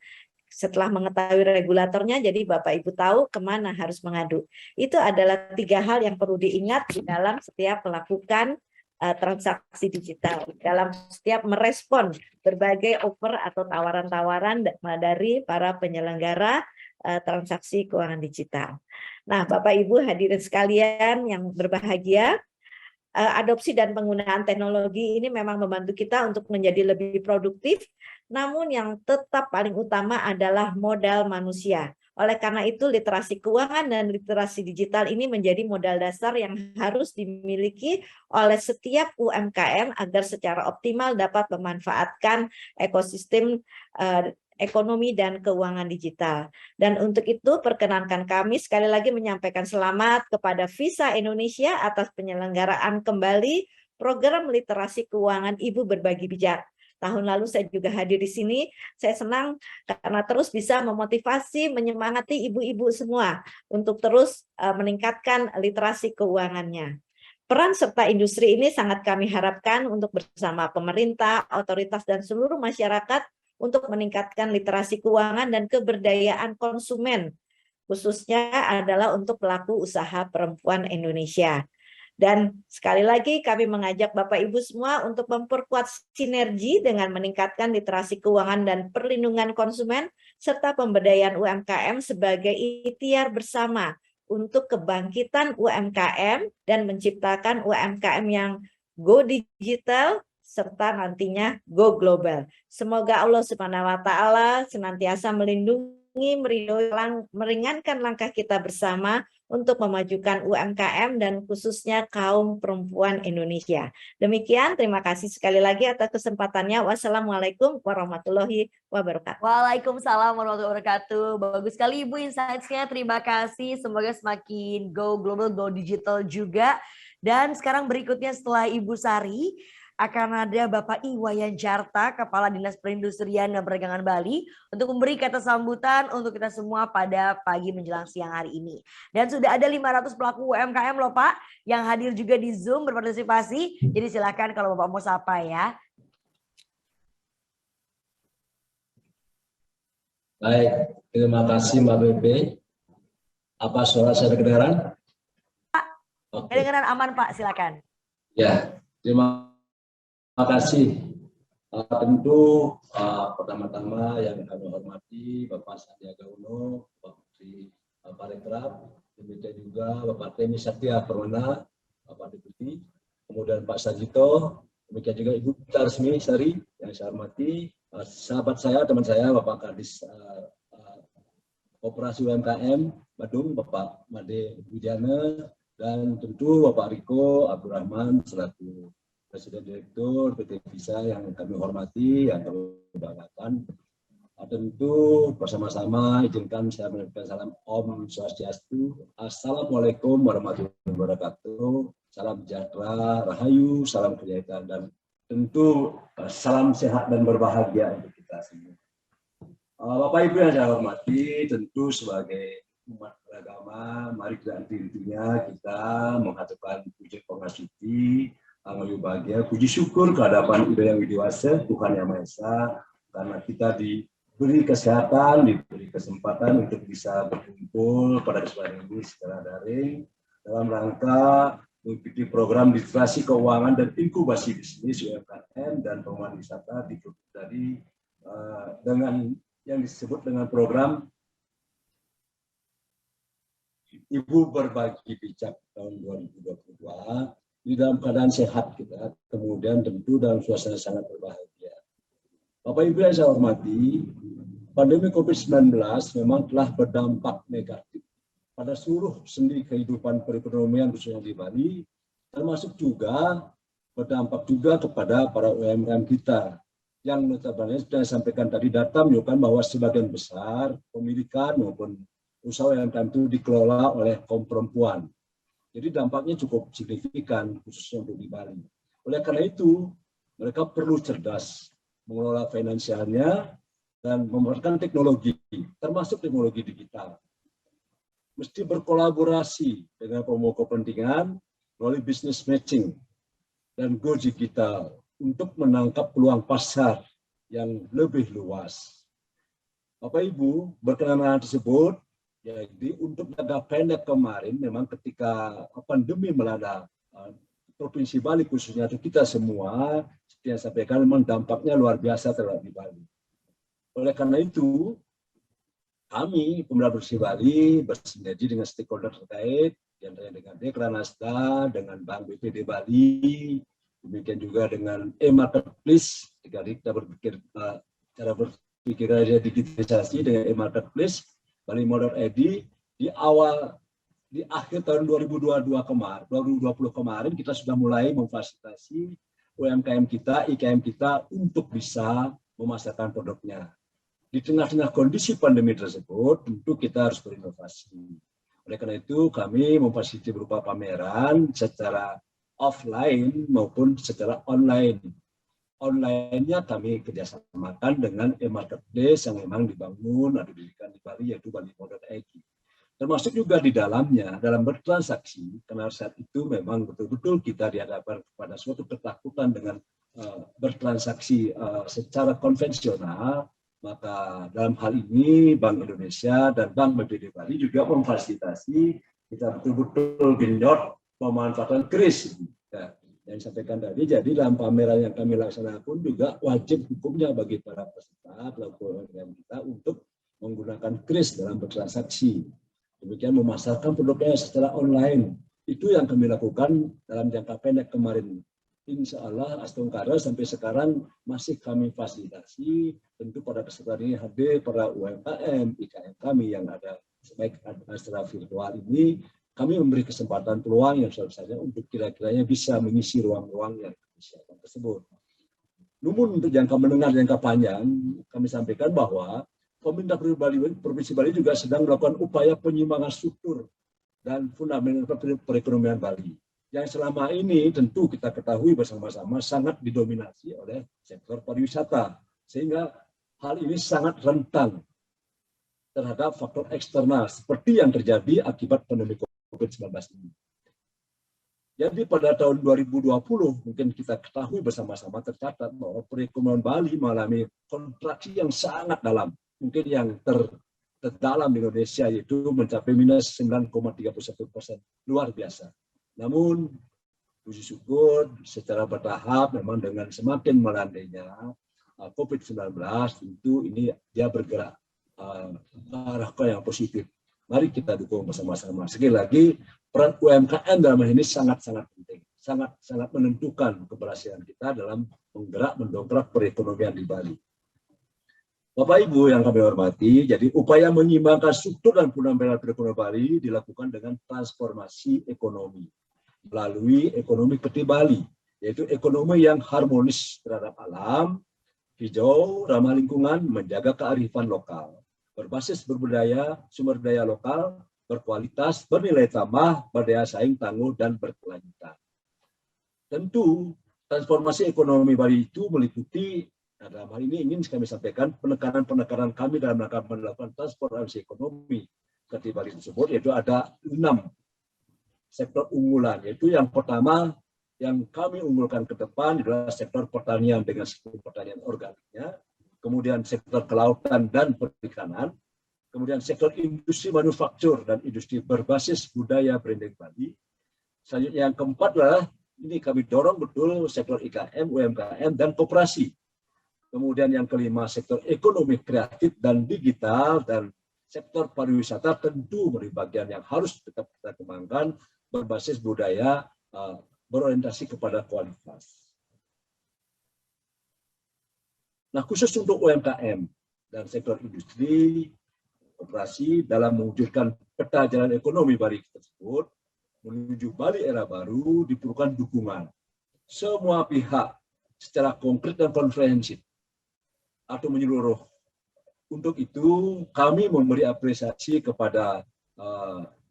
Setelah mengetahui regulatornya, jadi Bapak Ibu tahu kemana harus mengadu. Itu adalah 3 hal yang perlu diingat di dalam setiap melakukan transaksi digital, dalam setiap merespon berbagai offer atau tawaran-tawaran dari para penyelenggara transaksi keuangan digital. Nah, Bapak Ibu hadirin sekalian yang berbahagia, adopsi dan penggunaan teknologi ini memang membantu kita untuk menjadi lebih produktif, namun yang tetap paling utama adalah modal manusia. Oleh karena itu, literasi keuangan dan literasi digital ini menjadi modal dasar yang harus dimiliki oleh setiap UMKM agar secara optimal dapat memanfaatkan ekosistem ekonomi dan keuangan digital. Dan untuk itu perkenankan kami sekali lagi menyampaikan selamat kepada Visa Indonesia atas penyelenggaraan kembali program literasi keuangan Ibu Berbagi Bijak. Tahun lalu saya juga hadir di sini. Saya senang karena terus bisa memotivasi, menyemangati ibu-ibu semua untuk terus meningkatkan literasi keuangannya. Peran serta industri ini sangat kami harapkan untuk bersama pemerintah, otoritas, dan seluruh masyarakat untuk meningkatkan literasi keuangan dan keberdayaan konsumen, khususnya adalah untuk pelaku usaha perempuan Indonesia. Dan sekali lagi kami mengajak Bapak Ibu semua untuk memperkuat sinergi dengan meningkatkan literasi keuangan dan perlindungan konsumen serta pemberdayaan UMKM sebagai ikhtiar bersama untuk kebangkitan UMKM dan menciptakan UMKM yang go digital serta nantinya go global. Semoga Allah Subhanahu wa taala senantiasa melindungi, meringankan langkah kita bersama untuk memajukan UMKM dan khususnya kaum perempuan Indonesia. Demikian, terima kasih sekali lagi atas kesempatannya. Wassalamualaikum warahmatullahi wabarakatuh. Waalaikumsalam warahmatullahi wabarakatuh. Bagus sekali Ibu insights-nya. Terima kasih. Semoga semakin go global, go digital juga. Dan sekarang berikutnya setelah Ibu Sari, akan ada Bapak Iwayan Jarta, Kepala Dinas Perindustrian dan Perdagangan Bali, untuk memberi kata sambutan untuk kita semua pada pagi menjelang siang hari ini. Dan sudah ada 500 pelaku UMKM loh Pak, yang hadir juga di Zoom berpartisipasi. Jadi silakan kalau Bapak mau sapa ya. Baik, terima kasih Mbak Bebe. Apa suara saya kedengaran? Pak, kedengaran aman Pak, silakan. Ya, terima kasih. Tentu pertama-tama yang kami hormati Bapak Sandiaga Uno, Bapak Menteri Pariwisata, demikian juga Bapak Temi Satya Permana, Bapak Deputi, kemudian Pak Sajito, demikian juga Ibu Tarsmi Sari yang saya hormati, sahabat saya, teman saya, Bapak Kadis Koperasi UMKM Badung, Bapak Made Bujana, dan tentu Bapak Riko Abdurrahman selaku Presiden Direktur PT Visa yang kami hormati, yang kami banggakan. Tentu bersama-sama izinkan saya menyampaikan salam Om Swastiastu. Assalamualaikum warahmatullahi wabarakatuh. Salam sejahtera, rahayu, salam kejayaan dan tentu salam sehat dan berbahagia untuk kita semua. Bapak Ibu yang saya hormati, tentu sebagai umat beragama, mari kita intinya kita menghadapkan puji penghasuti, mengucap bahagia, puji syukur kehadapan Ibu yang Widiwasa, Tuhan Yang Maha Esa, karena kita diberi kesehatan, diberi kesempatan untuk bisa berkumpul pada kesempatan ini secara daring dalam rangka mengikuti program literasi keuangan dan inkubasi bisnis UMKM dan pengembangan wisata tadi dengan yang disebut dengan program Ibu Berbagi Bijak tahun 2022 di dalam keadaan sehat kita, kemudian tentu dalam suasana sangat berbahagia. Bapak Ibu yang saya hormati, pandemi COVID-19 memang telah berdampak negatif pada seluruh sendi kehidupan perekonomian khususnya di Bali, termasuk juga berdampak juga kepada para UMKM kita yang notabene sudah disampaikan tadi data menunjukkan bahwa sebagian besar pemilikan maupun usaha UMKM itu dikelola oleh kaum perempuan. Jadi dampaknya cukup signifikan khususnya untuk di Bali. Oleh karena itu mereka perlu cerdas mengelola finansialnya dan memanfaatkan teknologi, termasuk teknologi digital. Mesti berkolaborasi dengan pemangku kepentingan melalui business matching dan go digital untuk menangkap peluang pasar yang lebih luas. Bapak Ibu, berkenaan hal tersebut, jadi untuk jangka pendek kemarin memang ketika pandemi melanda Provinsi Bali khususnya atau kita semua, seperti yang saya sampaikan memang dampaknya luar biasa terhadap di Bali. Oleh karena itu, kami, Pemerintah Provinsi Bali, bersinergi dengan stakeholder terkait, dengan Dekranasda, dengan Bank BPD Bali, demikian juga dengan e-marketplace, jika kita berpikir cara berpikir digitalisasi dengan e-marketplace, Bali Modern ID, di akhir tahun 2020 kemarin, kita sudah mulai memfasilitasi UMKM kita, IKM kita untuk bisa memasarkan produknya. Di tengah-tengah kondisi pandemi tersebut, tentu kita harus berinovasi. Oleh karena itu, kami memfasilitasi berupa pameran secara offline maupun secara online. Online-nya kami kerjasamakan dengan e-marketplace yang memang dibangun atau didirikan di Bali, yaitu Bali Modern ID. Termasuk juga di dalamnya, dalam bertransaksi, karena saat itu memang betul-betul kita dihadapkan kepada suatu ketakutan dengan bertransaksi secara konvensional, maka dalam hal ini Bank Indonesia dan Bank BPD Bali juga memfasilitasi kita betul-betul genjot pemanfaatan kris. Ya, yang disampaikan tadi, jadi dalam pameran yang kami laksanakan pun juga wajib hukumnya bagi para peserta pelaku UMKM kita untuk menggunakan kris dalam bertransaksi. Demikian memasarkan produknya secara online. Itu yang kami lakukan dalam jangka pendek kemarin. Insya Allah Astungkara sampai sekarang masih kami fasilitasi, tentu pada kesempatan ini hadir para UMKM, IKM kami yang ada baik secara virtual ini, kami memberi kesempatan peluang yang sebesar-besarnya untuk kira-kiranya bisa mengisi ruang-ruang yang disiapkan tersebut. Namun untuk jangka menengah dan jangka panjang, kami sampaikan bahwa pemerintah Provinsi Bali juga sedang melakukan upaya penyimbangan struktur dan fundamental perekonomian Bali, yang selama ini tentu kita ketahui bersama-sama sangat didominasi oleh sektor pariwisata, sehingga hal ini sangat rentan terhadap faktor eksternal seperti yang terjadi akibat pandemi COVID-19 ini. Jadi pada tahun 2020 mungkin kita ketahui bersama-sama tercatat bahwa perekonomian Bali mengalami kontraksi yang sangat dalam, mungkin yang terdalam di Indonesia, yaitu mencapai minus 9,31%, luar biasa. Namun, puji syukur secara bertahap memang dengan semakin melandainya COVID-19, tentu ini dia bergerak ke arah yang positif. Mari kita dukung bersama-sama. Sekali lagi, peran UMKM dalam hal ini sangat-sangat penting, sangat-sangat menentukan keberhasilan kita dalam mendongkrak perekonomian di Bali. Bapak Ibu yang kami hormati, jadi upaya menyimbangkan struktur dan fundamental perekonomian Bali dilakukan dengan transformasi ekonomi melalui ekonomi seperti Bali, yaitu ekonomi yang harmonis terhadap alam, hijau, ramah lingkungan, menjaga kearifan lokal, berbasis berbudaya, sumber daya lokal, berkualitas, bernilai tambah, berdaya saing, tangguh, dan berkelanjutan. Tentu transformasi ekonomi Bali itu meliputi, nah dalam hal ini ingin kami sampaikan penekanan kami dalam rangka melakukan transformasi ekonomi seperti Bali tersebut, yaitu ada 6 sektor unggulan, yaitu yang pertama yang kami unggulkan ke depan adalah sektor pertanian dengan pertanian organiknya, kemudian sektor kelautan dan perikanan, kemudian sektor industri manufaktur dan industri berbasis budaya branding Bali. Selanjutnya yang keempat adalah ini kami dorong betul sektor IKM, UMKM, dan koperasi. Kemudian yang kelima sektor ekonomi kreatif dan digital, dan sektor pariwisata tentu menjadi bagian yang harus tetap kita kembangkan berbasis budaya berorientasi kepada kualitas. Nah, khusus untuk UMKM dan sektor industri, koperasi dalam mewujudkan peta jalan ekonomi Bali tersebut menuju Bali era baru diperlukan dukungan semua pihak secara konkret dan komprehensif atau menyeluruh. Untuk itu kami memberi apresiasi kepada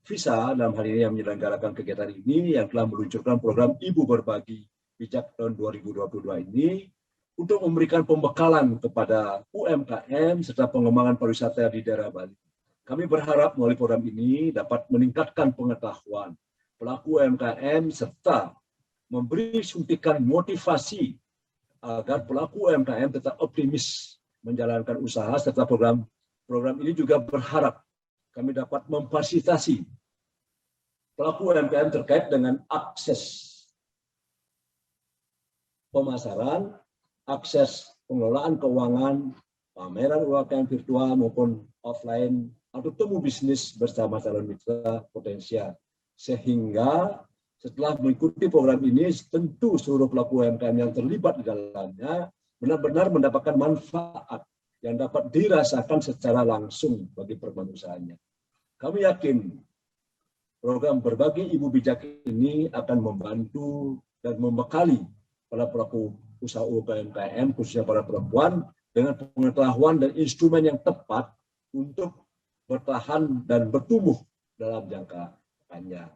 Visa dalam hal ini yang menyelenggarakan kegiatan ini yang telah meluncurkan program Ibu Berbagi Bijak tahun 2022 ini untuk memberikan pembekalan kepada UMKM serta pengembangan pariwisata di daerah Bali. Kami berharap melalui program ini dapat meningkatkan pengetahuan pelaku UMKM serta memberi suntikan motivasi agar pelaku UMKM tetap optimis menjalankan usaha, serta program ini juga berharap kami dapat memfasilitasi pelaku UMKM terkait dengan akses pemasaran, akses pengelolaan keuangan, pameran UMKM virtual maupun offline, atau temu bisnis bersama calon mitra potensial. Sehingga setelah mengikuti program ini, tentu seluruh pelaku UMKM yang terlibat di dalamnya benar-benar mendapatkan manfaat yang dapat dirasakan secara langsung bagi perkembangan. Kami yakin program Berbagi Ibu Bijak ini akan membantu dan membekali para pelaku usaha UMKM, khususnya para perempuan, dengan pengetahuan dan instrumen yang tepat untuk bertahan dan bertumbuh dalam jangka panjang.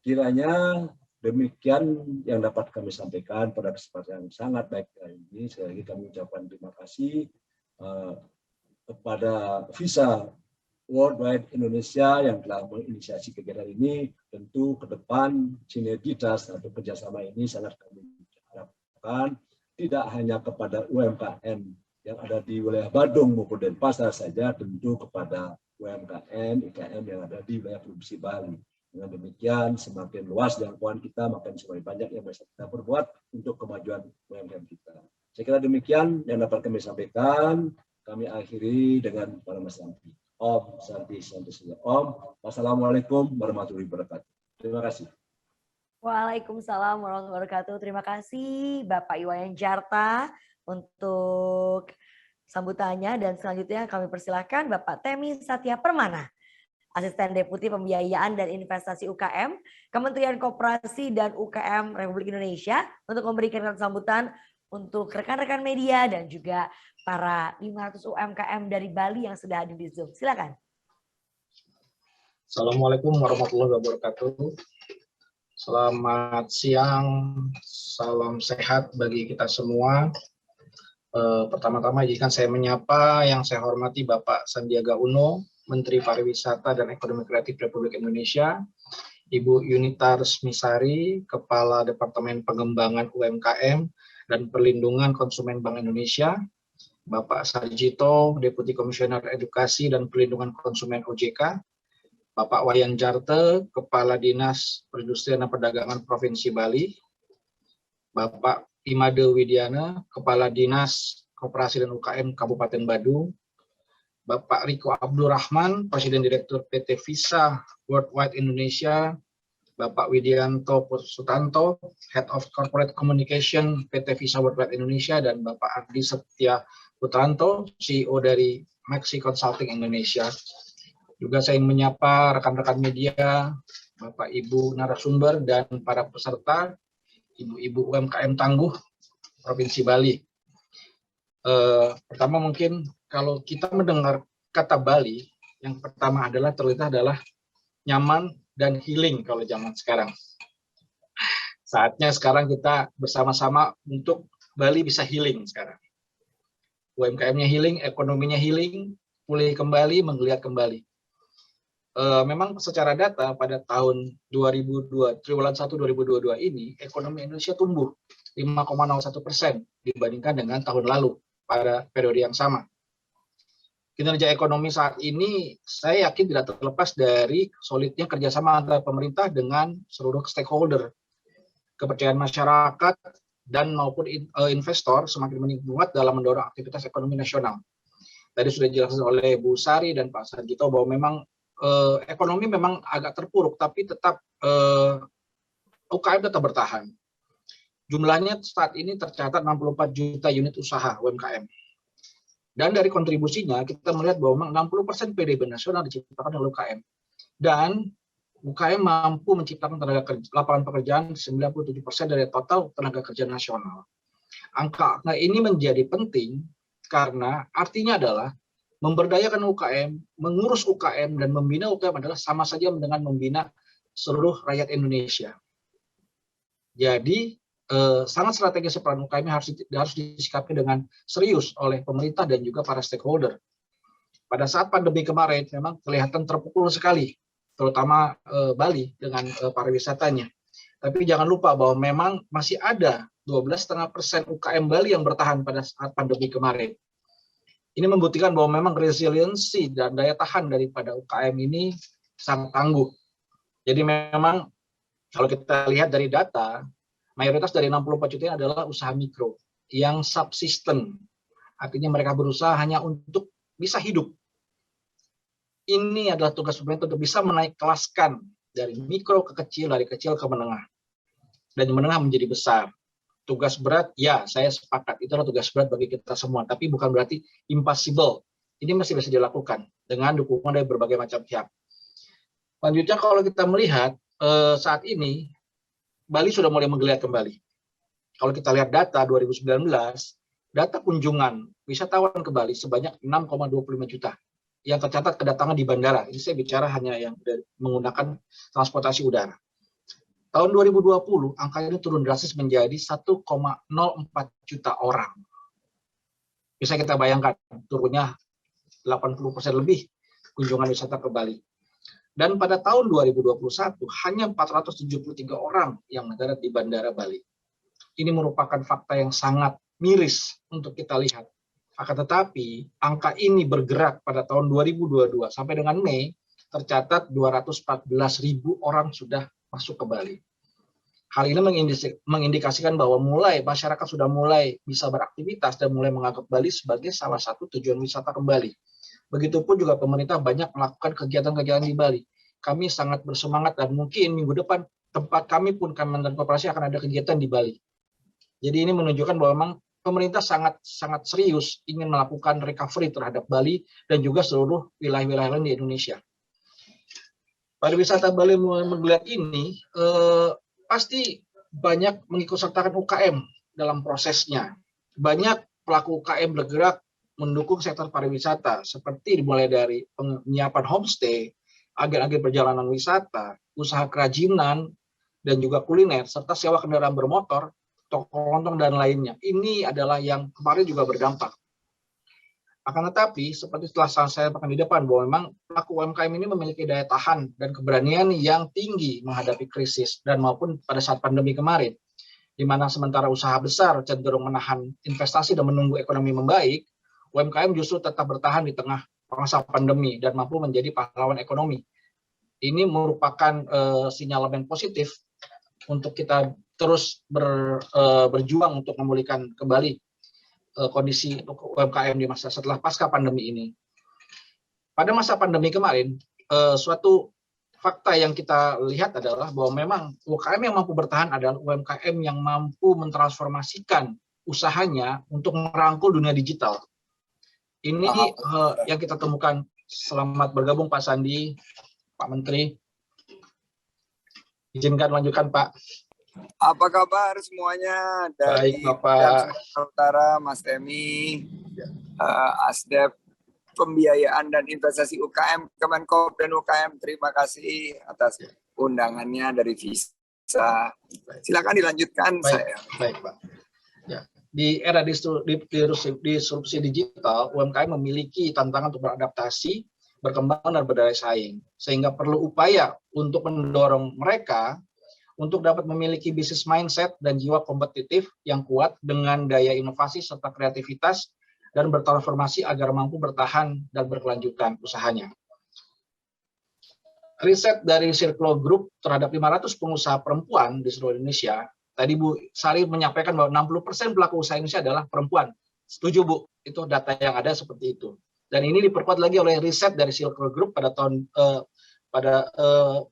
Kiranya demikian yang dapat kami sampaikan pada kesempatan yang sangat baik kali ini. Sekali lagi kami ucapkan terima kasih kepada Visa Worldwide Indonesia yang telah menginisiasi kegiatan ini. Tentu ke depan sinergitas atau kerjasama ini sangat kami harapkan tidak hanya kepada UMKM yang ada di wilayah Badung maupun Denpasar saja, tentu kepada UMKM, IKM yang ada di wilayah Provinsi Bali. Dengan demikian semakin luas jangkauan kita, makin semakin banyak yang bisa kita perbuat untuk kemajuan UMKM kita. Saya kira demikian yang dapat kami sampaikan. Kami akhiri dengan para Mas Santi. Om Santi Santi Om. Wassalamualaikum warahmatullahi wabarakatuh. Terima kasih. Waalaikumsalam warahmatullahi wabarakatuh. Terima kasih Bapak Iwayan Jarta untuk sambutannya, dan selanjutnya kami persilahkan Bapak Temi Satya Permana, Asisten Deputi Pembiayaan dan Investasi UKM, Kementerian Koperasi dan UKM Republik Indonesia, untuk memberikan sambutan untuk rekan-rekan media dan juga para 500 UMKM dari Bali yang sudah hadir di Zoom. Silakan. Assalamualaikum warahmatullahi wabarakatuh. Selamat siang, salam sehat bagi kita semua. Pertama-tama izinkan saya menyapa yang saya hormati Bapak Sandiaga Uno, Menteri Pariwisata dan Ekonomi Kreatif Republik Indonesia, Ibu Yunita Resmisari, Kepala Departemen Pengembangan UMKM dan Perlindungan Konsumen Bank Indonesia, Bapak Sarjito, Deputi Komisioner Edukasi dan Perlindungan Konsumen OJK, Bapak Wayan Jarte, Kepala Dinas Perindustrian dan Perdagangan Provinsi Bali, Bapak Imade Widiana, Kepala Dinas Koperasi dan UKM Kabupaten Badung, Bapak Riko Abdurrahman, Presiden Direktur PT Visa Worldwide Indonesia, Bapak Widianto Sutanto, Head of Corporate Communication PT Visa Worldwide Indonesia, dan Bapak Ardi Setia Putranto, CEO dari Maxi Consulting Indonesia. Juga saya ingin menyapa rekan-rekan media, Bapak Ibu narasumber, dan para peserta, Ibu-Ibu UMKM tangguh Provinsi Bali. Pertama mungkin kalau kita mendengar kata Bali, yang pertama adalah terlintas adalah nyaman dan healing kalau zaman sekarang. Saatnya sekarang kita bersama-sama untuk Bali bisa healing sekarang. UMKM-nya healing, ekonominya healing, pulih kembali, menggeliat kembali. Memang secara data pada tahun 2002, triwulan 1 2022 ini, ekonomi Indonesia tumbuh 5,01% dibandingkan dengan tahun lalu pada periode yang sama. Kinerja ekonomi saat ini saya yakin tidak terlepas dari solidnya kerjasama antara pemerintah dengan seluruh stakeholder. Kepercayaan masyarakat dan maupun investor semakin meningkat dalam mendorong aktivitas ekonomi nasional. Tadi sudah dijelaskan oleh Bu Sari dan Pak Sarjito bahwa memang ekonomi memang agak terpuruk, tapi tetap UKM tetap bertahan. Jumlahnya saat ini tercatat 64 juta unit usaha UMKM. Dan dari kontribusinya kita melihat bahwa 60% PDB nasional diciptakan oleh UKM. Dan UKM mampu menciptakan lapangan pekerjaan 97% dari total tenaga kerja nasional. Angka ini menjadi penting karena artinya adalah memberdayakan UKM, mengurus UKM, dan membina UKM adalah sama saja dengan membina seluruh rakyat Indonesia. Jadi sangat strategis peran UKM harus disikapi dengan serius oleh pemerintah dan juga para stakeholder. Pada saat pandemi kemarin memang kelihatan terpukul sekali, terutama Bali dengan pariwisatanya. Tapi jangan lupa bahwa memang masih ada 12,5% UKM Bali yang bertahan pada saat pandemi kemarin. Ini membuktikan bahwa memang resiliensi dan daya tahan daripada UKM ini sangat tangguh. Jadi memang kalau kita lihat dari data, mayoritas dari 64 juta ini adalah usaha mikro yang subsisten. Artinya mereka berusaha hanya untuk bisa hidup. Ini adalah tugas pemerintah untuk bisa menaik kelaskan dari mikro ke kecil, dari kecil ke menengah. Dan menengah menjadi besar. Tugas berat, ya saya sepakat, itu adalah tugas berat bagi kita semua. Tapi bukan berarti impossible. Ini masih bisa dilakukan dengan dukungan dari berbagai macam pihak. Selanjutnya kalau kita melihat saat ini, Bali sudah mulai menggeliat kembali. Kalau kita lihat data 2019, data kunjungan wisatawan ke Bali sebanyak 6,25 juta yang tercatat kedatangan di bandara. Ini saya bicara hanya yang menggunakan transportasi udara. Tahun 2020, angka ini turun drastis menjadi 1,04 juta orang. Bisa kita bayangkan, turunnya 80% lebih kunjungan wisata ke Bali. Dan pada tahun 2021, hanya 473 orang yang mendarat di Bandara Bali. Ini merupakan fakta yang sangat miris untuk kita lihat. Akan tetapi, angka ini bergerak pada tahun 2022 sampai dengan Mei, tercatat 214.000 orang sudah masuk ke Bali. Hal ini mengindikasikan bahwa masyarakat sudah mulai bisa beraktivitas dan mulai menganggap Bali sebagai salah satu tujuan wisata kembali. Begitupun juga pemerintah banyak melakukan kegiatan-kegiatan di Bali. Kami sangat bersemangat dan mungkin minggu depan tempat kami pun Kementerian Koperasi akan ada kegiatan di Bali. Jadi ini menunjukkan bahwa memang pemerintah sangat serius ingin melakukan recovery terhadap Bali dan juga seluruh wilayah-wilayah lain di Indonesia. Pariwisata Bali menggeliat ini pasti banyak mengikutsertakan UKM dalam prosesnya. Banyak pelaku UKM bergerak mendukung sektor pariwisata, seperti dimulai dari penyiapan homestay, agen-agen perjalanan wisata, usaha kerajinan, dan juga kuliner, serta sewa kendaraan bermotor, toko lontong, dan lainnya. Ini adalah yang kemarin juga berdampak. Akan tetapi, seperti telah saya sampaikan di depan, bahwa memang pelaku UMKM ini memiliki daya tahan dan keberanian yang tinggi menghadapi krisis dan maupun pada saat pandemi kemarin, di mana sementara usaha besar cenderung menahan investasi dan menunggu ekonomi membaik, UMKM justru tetap bertahan di tengah masa pandemi dan mampu menjadi pahlawan ekonomi. Ini merupakan sinyalemen positif untuk kita terus berjuang untuk memulihkan kembali kondisi UMKM di masa setelah pasca pandemi ini. Pada masa pandemi kemarin, suatu fakta yang kita lihat adalah bahwa memang UMKM yang mampu bertahan adalah UMKM yang mampu mentransformasikan usahanya untuk merangkul dunia digital. Ini yang kita temukan. Selamat bergabung Pak Sandi, Pak Menteri. Izinkan lanjutkan Pak. Apa kabar semuanya dari Baik, Bapak. Sumatera Utara, Mas Temi, Asdep Pembiayaan dan Investasi UKM, Kemenkop dan UKM, terima kasih atas undangannya dari VISA. bisa. Silakan dilanjutkan. Baik, Pak. Ya, di era disrupsi digital, UMKM memiliki tantangan untuk beradaptasi, berkembang dan berdaya saing, sehingga perlu upaya untuk mendorong mereka untuk dapat memiliki bisnis mindset dan jiwa kompetitif yang kuat dengan daya inovasi serta kreativitas dan bertransformasi agar mampu bertahan dan berkelanjutan usahanya. Riset dari Circle Group terhadap 500 pengusaha perempuan di seluruh Indonesia, tadi Bu Sari menyampaikan bahwa 60% pelaku usaha Indonesia adalah perempuan. Setuju Bu, itu data yang ada seperti itu. Dan ini diperkuat lagi oleh riset dari Circle Group pada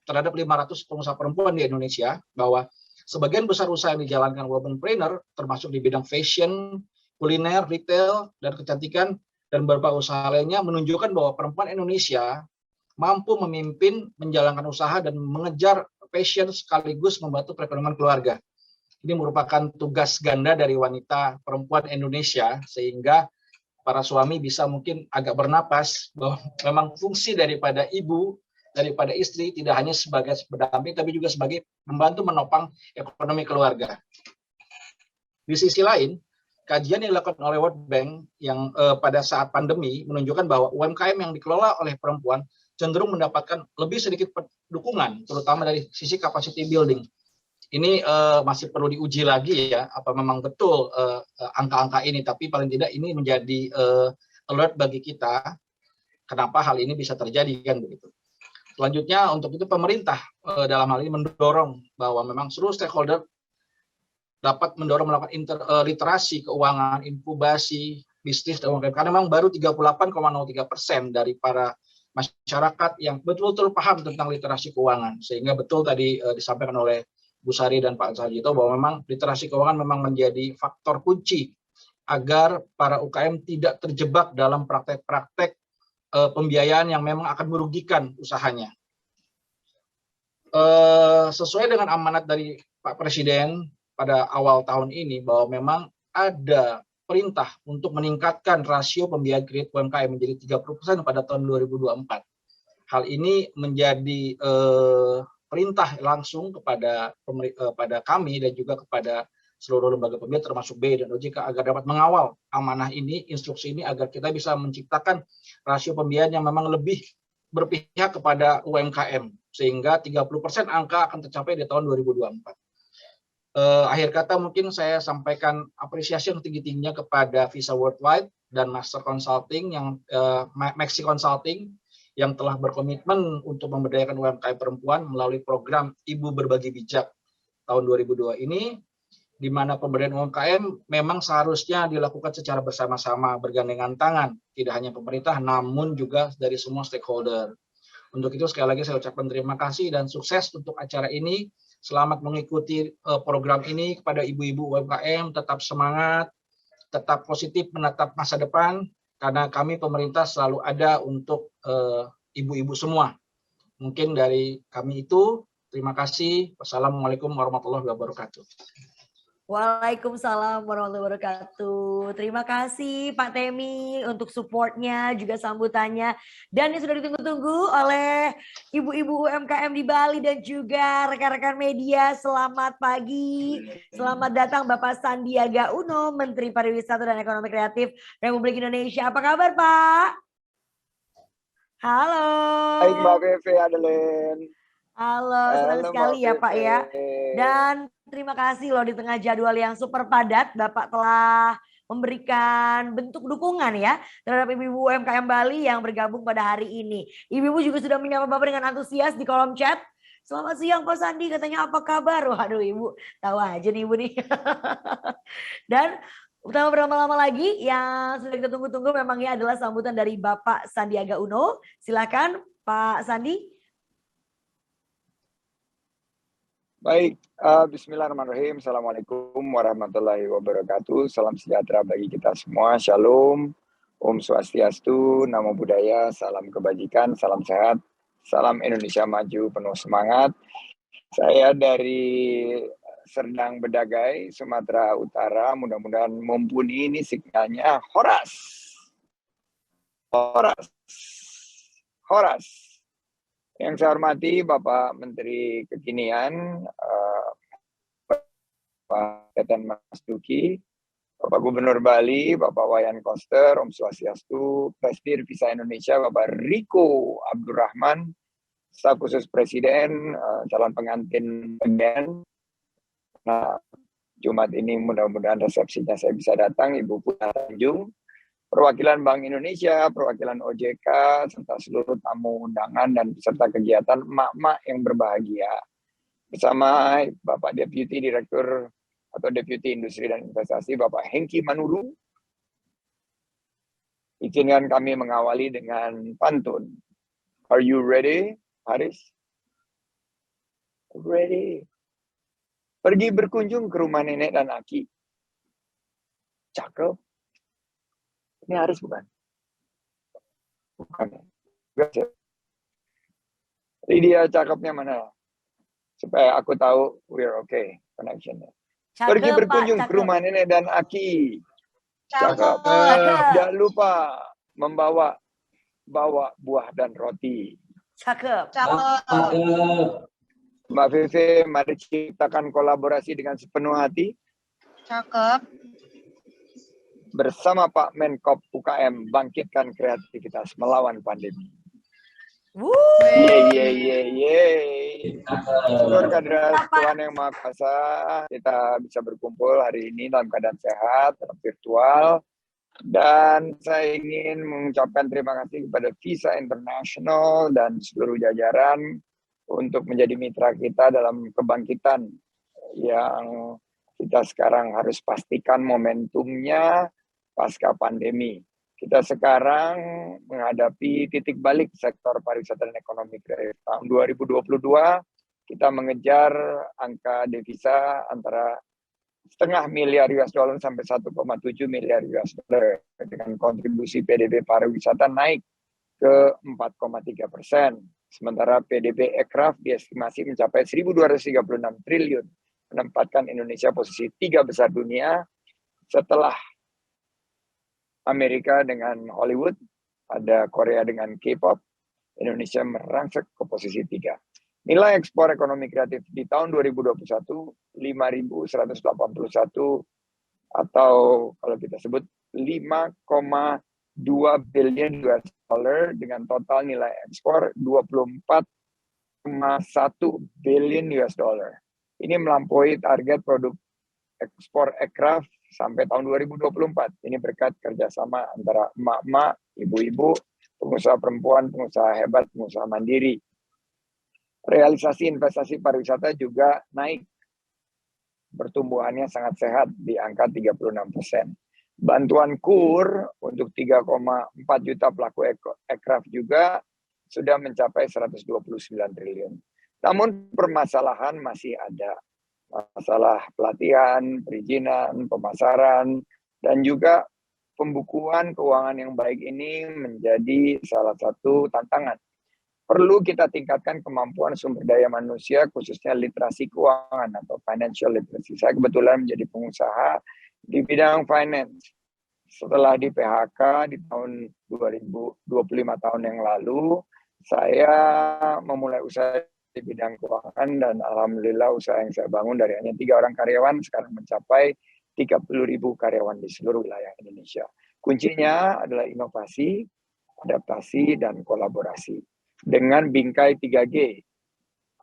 terhadap 500 pengusaha perempuan di Indonesia, bahwa sebagian besar usaha yang dijalankan womanpreneur termasuk di bidang fashion, kuliner, retail, dan kecantikan, dan beberapa usaha lainnya menunjukkan bahwa perempuan Indonesia mampu memimpin, menjalankan usaha, dan mengejar passion sekaligus membantu perekonomian keluarga. Ini merupakan tugas ganda dari wanita perempuan Indonesia, sehingga para suami bisa mungkin agak bernapas bahwa memang fungsi daripada ibu, daripada istri tidak hanya sebagai pendamping, tapi juga sebagai membantu menopang ekonomi keluarga. Di sisi lain, kajian yang dilakukan oleh World Bank yang pada saat pandemi menunjukkan bahwa UMKM yang dikelola oleh perempuan cenderung mendapatkan lebih sedikit dukungan, terutama dari sisi capacity building. Ini masih perlu diuji lagi ya, apa memang betul angka-angka ini, tapi paling tidak ini menjadi alert bagi kita, kenapa hal ini bisa terjadi, kan begitu. Selanjutnya, untuk itu pemerintah dalam hal ini mendorong bahwa memang seluruh stakeholder dapat mendorong melakukan literasi keuangan, inkubasi, bisnis, dan UMKM, karena memang baru 38,03% dari para masyarakat yang betul-betul paham tentang literasi keuangan, sehingga betul tadi disampaikan oleh Bu Sari dan Pak Sarjito bahwa memang literasi keuangan memang menjadi faktor kunci agar para UKM tidak terjebak dalam praktek-praktek pembiayaan yang memang akan merugikan usahanya. Sesuai dengan amanat dari Pak Presiden pada awal tahun ini bahwa memang ada perintah untuk meningkatkan rasio pembiayaan kredit UMKM menjadi 30% pada tahun 2024. Hal ini menjadi perintah langsung kepada kami dan juga kepada seluruh lembaga pembiayaan termasuk BI dan OJK agar dapat mengawal amanah ini, instruksi ini, agar kita bisa menciptakan rasio pembiayaan yang memang lebih berpihak kepada UMKM sehingga 30% angka akan tercapai di tahun 2024. Akhir kata mungkin saya sampaikan apresiasi yang tinggi-tingginya kepada Visa Worldwide dan Master Consulting Maxi Consulting yang telah berkomitmen untuk memberdayakan UMKM perempuan melalui program Ibu Berbagi Bijak tahun 2002 ini, di mana pemberdayaan UMKM memang seharusnya dilakukan secara bersama-sama, bergandengan tangan, tidak hanya pemerintah namun juga dari semua stakeholder. Untuk itu sekali lagi saya ucapkan terima kasih dan sukses untuk acara ini. Selamat mengikuti program ini. Kepada ibu-ibu UMKM, tetap semangat, tetap positif menatap masa depan, karena kami pemerintah selalu ada untuk ibu-ibu semua. Mungkin dari kami itu, terima kasih. Wassalamualaikum warahmatullahi wabarakatuh. Waalaikumsalam warahmatullahi wabarakatuh. Terima kasih Pak Temi untuk supportnya, juga sambutannya. Dan ini sudah ditunggu-tunggu oleh ibu-ibu UMKM di Bali dan juga rekan-rekan media. Selamat pagi, selamat datang Bapak Sandiaga Uno, Menteri Pariwisata dan Ekonomi Kreatif Republik Indonesia. Apa kabar Pak? Halo. Baik Mbak Fefe, Adeline. Halo, senang sekali ya Pak ya. Dan terima kasih loh di tengah jadwal yang super padat, Bapak telah memberikan bentuk dukungan ya terhadap ibu-ibu UMKM Bali yang bergabung pada hari ini. Ibu-ibu juga sudah menyapa Bapak dengan antusias di kolom chat. Selamat siang Pak Sandi, katanya apa kabar? Waduh Ibu, tahu aja nih Ibu nih. Dan utama berlama-lama lagi yang sudah kita tunggu-tunggu memangnya adalah sambutan dari Bapak Sandiaga Uno. Silakan Pak Sandi. Baik, bismillahirrahmanirrahim. Assalamualaikum warahmatullahi wabarakatuh. Salam sejahtera bagi kita semua. Shalom, Om Swastiastu, Namo Buddhaya, salam kebajikan, salam sehat, salam Indonesia maju, penuh semangat. Saya dari Serdang Bedagai, Sumatera Utara. Mudah-mudahan mumpuni ini signalnya. Horas. Yang saya hormati Bapak Menteri Kekinian, Pak Teten Mas Duki, Bapak Gubernur Bali, Bapak Wayan Koster, Om Swastiastu, Presidir Visa Indonesia, Bapak Riko Abdurrahman, Staf Khusus Presiden, calon pengantin PGN. Nah, Jumat ini mudah-mudahan resepsinya saya bisa datang, Ibu Putri Tanjung, perwakilan Bank Indonesia, perwakilan OJK, serta seluruh tamu undangan dan peserta kegiatan emak-emak yang berbahagia. Bersama Bapak Deputi Direktur atau Deputi Industri dan Investasi, Bapak Hengki Manulu. Izinkan kami mengawali dengan pantun. Are you ready, Haris? Ready. Pergi berkunjung ke rumah nenek dan Aki. Cakep. Ini Haris bukan? Bukan. Lydia cakepnya mana? Supaya aku tahu we're okay connectionnya. Pergi berkunjung ke rumah nenek dan Aki. Cakep. Tidak lupa membawa buah dan roti. Cakep. Mbak Vivi, mari ciptakan kolaborasi dengan sepenuh hati. Cakep. Bersama Pak Menkop UKM, bangkitkan kreativitas melawan pandemi. Yeay. Seluruh kader Tuhan Yang Maha Kuasa, kita bisa berkumpul hari ini dalam keadaan sehat, virtual. Dan saya ingin mengucapkan terima kasih kepada Visa International dan seluruh jajaran untuk menjadi mitra kita dalam kebangkitan yang kita sekarang harus pastikan momentumnya pasca pandemi. Kita sekarang menghadapi titik balik sektor pariwisata dan ekonomi kreatif. Tahun 2022 kita mengejar angka devisa antara $0,5 miliar sampai 1,7 miliar USD dengan kontribusi PDB pariwisata naik ke 4,3%. Sementara PDB Aircraft diestimasi mencapai 1.236 triliun, menempatkan Indonesia posisi 3 besar dunia setelah Amerika dengan Hollywood, ada Korea dengan K-pop, Indonesia merangsek ke posisi 3. Nilai ekspor ekonomi kreatif di tahun 2021 5.181 atau kalau kita sebut 5,2 billion US dollar dengan total nilai ekspor 24,1 billion US dollar. Ini melampaui target produk ekspor aircraft sampai tahun 2024. Ini berkat kerjasama antara emak-emak, ibu-ibu, pengusaha perempuan, pengusaha hebat, pengusaha mandiri. Realisasi investasi pariwisata juga naik. Pertumbuhannya sangat sehat di angka 36%. Bantuan KUR untuk 3,4 juta pelaku aircraft juga sudah mencapai 129 triliun. Namun permasalahan masih ada. Masalah pelatihan, perizinan, pemasaran, dan juga pembukuan keuangan yang baik ini menjadi salah satu tantangan. Perlu kita tingkatkan kemampuan sumber daya manusia, khususnya literasi keuangan atau financial literacy. Saya kebetulan menjadi pengusaha di bidang finance. Setelah di PHK di tahun 25 tahun yang lalu, saya memulai usaha di bidang keuangan dan alhamdulillah usaha yang saya bangun dari hanya 3 orang karyawan sekarang mencapai 30.000 karyawan di seluruh wilayah Indonesia. Kuncinya adalah inovasi, adaptasi, dan kolaborasi. Dengan bingkai 3G.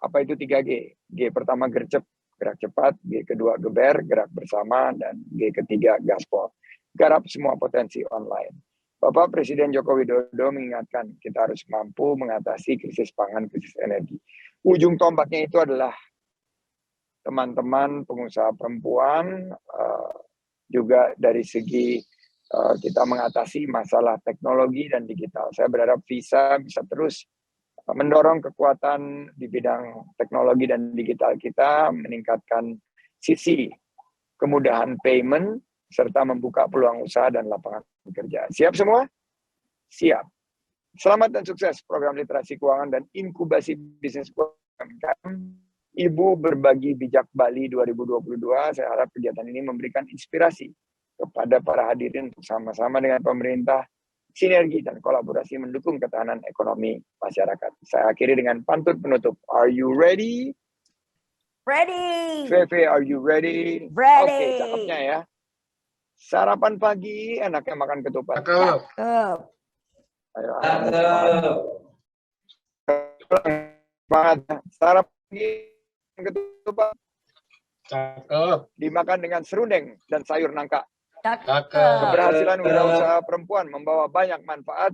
Apa itu 3G? G pertama gercep, gerak cepat, G kedua geber, gerak bersama, dan G ketiga gaspol. Garap semua potensi online. Bapak Presiden Joko Widodo mengingatkan kita harus mampu mengatasi krisis pangan, krisis energi. Ujung tombaknya itu adalah teman-teman pengusaha perempuan, juga dari segi kita mengatasi masalah teknologi dan digital. Saya berharap Visa bisa terus mendorong kekuatan di bidang teknologi dan digital kita, meningkatkan sisi kemudahan payment, serta membuka peluang usaha dan lapangan kerja. Siap semua? Siap. Selamat dan sukses program literasi keuangan dan inkubasi bisnis UMKM. Ibu Berbagi Bijak Bali 2022, saya harap kegiatan ini memberikan inspirasi kepada para hadirin untuk sama-sama dengan pemerintah sinergi dan kolaborasi mendukung ketahanan ekonomi masyarakat. Saya akhiri dengan pantun penutup. Are you ready? Ready. Fefe, are you ready? Ready. Oke, cakepnya ya. Sarapan pagi, enaknya makan ketupat. Cakep. Ayo, semangat. Sarapan pagi, ketupat. Cakep. Dimakan dengan serundeng dan sayur nangka. Cakep. Keberhasilan wirausaha perempuan membawa banyak manfaat.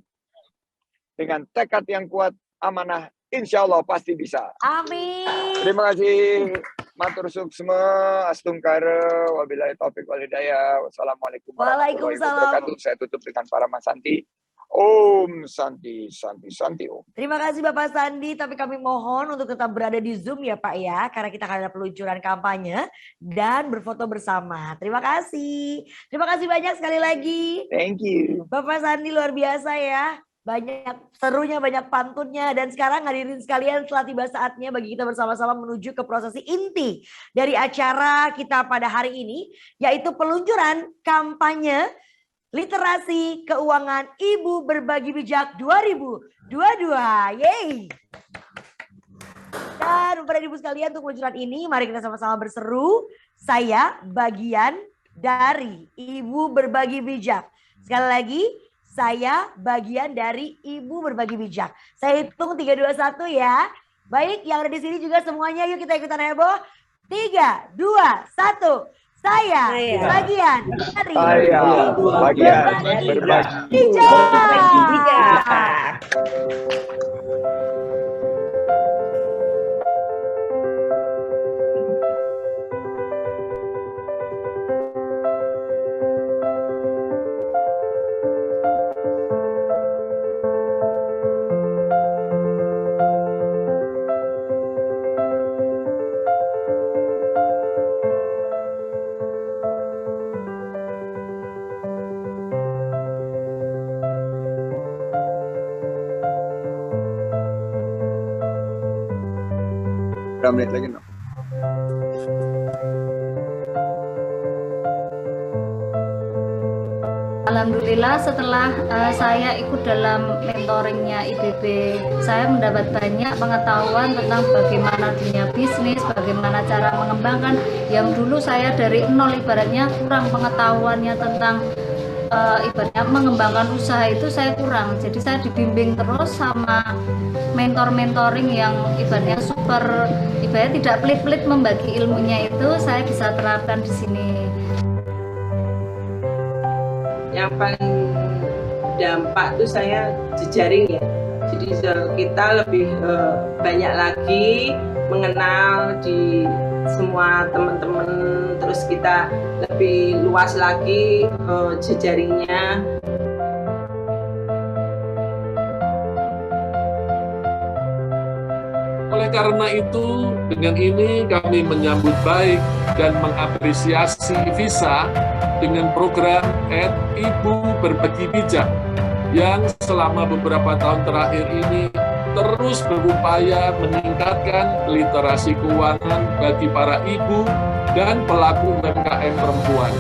Dengan tekad yang kuat, amanah, insya Allah pasti bisa. Amin. Terima kasih. Matur suksma, astungkara, wabillahi taufiq wal hidayah. Wassalamualaikum warahmatullahi wabarakatuh. Saya tutup dengan para Santi. Om Santi, Santi, Santi Om. Terima kasih Bapak Sandi, tapi kami mohon untuk tetap berada di Zoom ya Pak ya, karena kita akan ada peluncuran kampanye dan berfoto bersama. Terima kasih. Terima kasih banyak sekali lagi. Thank you. Bapak Sandi luar biasa ya. Banyak serunya, banyak pantunnya. Dan sekarang hadirin sekalian, telah tiba saatnya bagi kita bersama-sama menuju ke prosesi inti dari acara kita pada hari ini, yaitu peluncuran kampanye Literasi Keuangan Ibu Berbagi Bijak 2022. Yeay! Dan Bapak Ibu sekalian, untuk peluncuran ini mari kita sama-sama berseru. Saya bagian dari Ibu Berbagi Bijak. Sekali lagi, saya bagian dari Ibu Berbagi Bijak. Saya hitung 3, 2, 1 ya. Baik, yang ada di sini juga semuanya, yuk kita ikutan heboh. 3, 2, 1. Saya bagian dari Berbagi Bijak. menit lagi no. Alhamdulillah setelah saya ikut dalam mentoringnya IBB, saya mendapat banyak pengetahuan tentang bagaimana dunia bisnis, bagaimana cara mengembangkan. Yang dulu saya dari nol ibaratnya kurang pengetahuannya tentang ibaratnya mengembangkan usaha itu saya kurang. Jadi saya dibimbing terus sama mentor-mentoring yang ibaratnya super, ibaratnya tidak pelit-pelit membagi ilmunya, itu saya bisa terapkan di sini. Yang paling dampak tuh saya jejaring ya. Jadi kita lebih banyak lagi mengenal di semua teman-teman, terus kita lebih luas lagi jejaringnya. Oleh karena itu, dengan ini kami menyambut baik dan mengapresiasi Visa dengan program Ibu Berbagi Bijak yang selama beberapa tahun terakhir ini terus berupaya meningkatkan literasi keuangan bagi para ibu dan pelaku UMKM perempuan.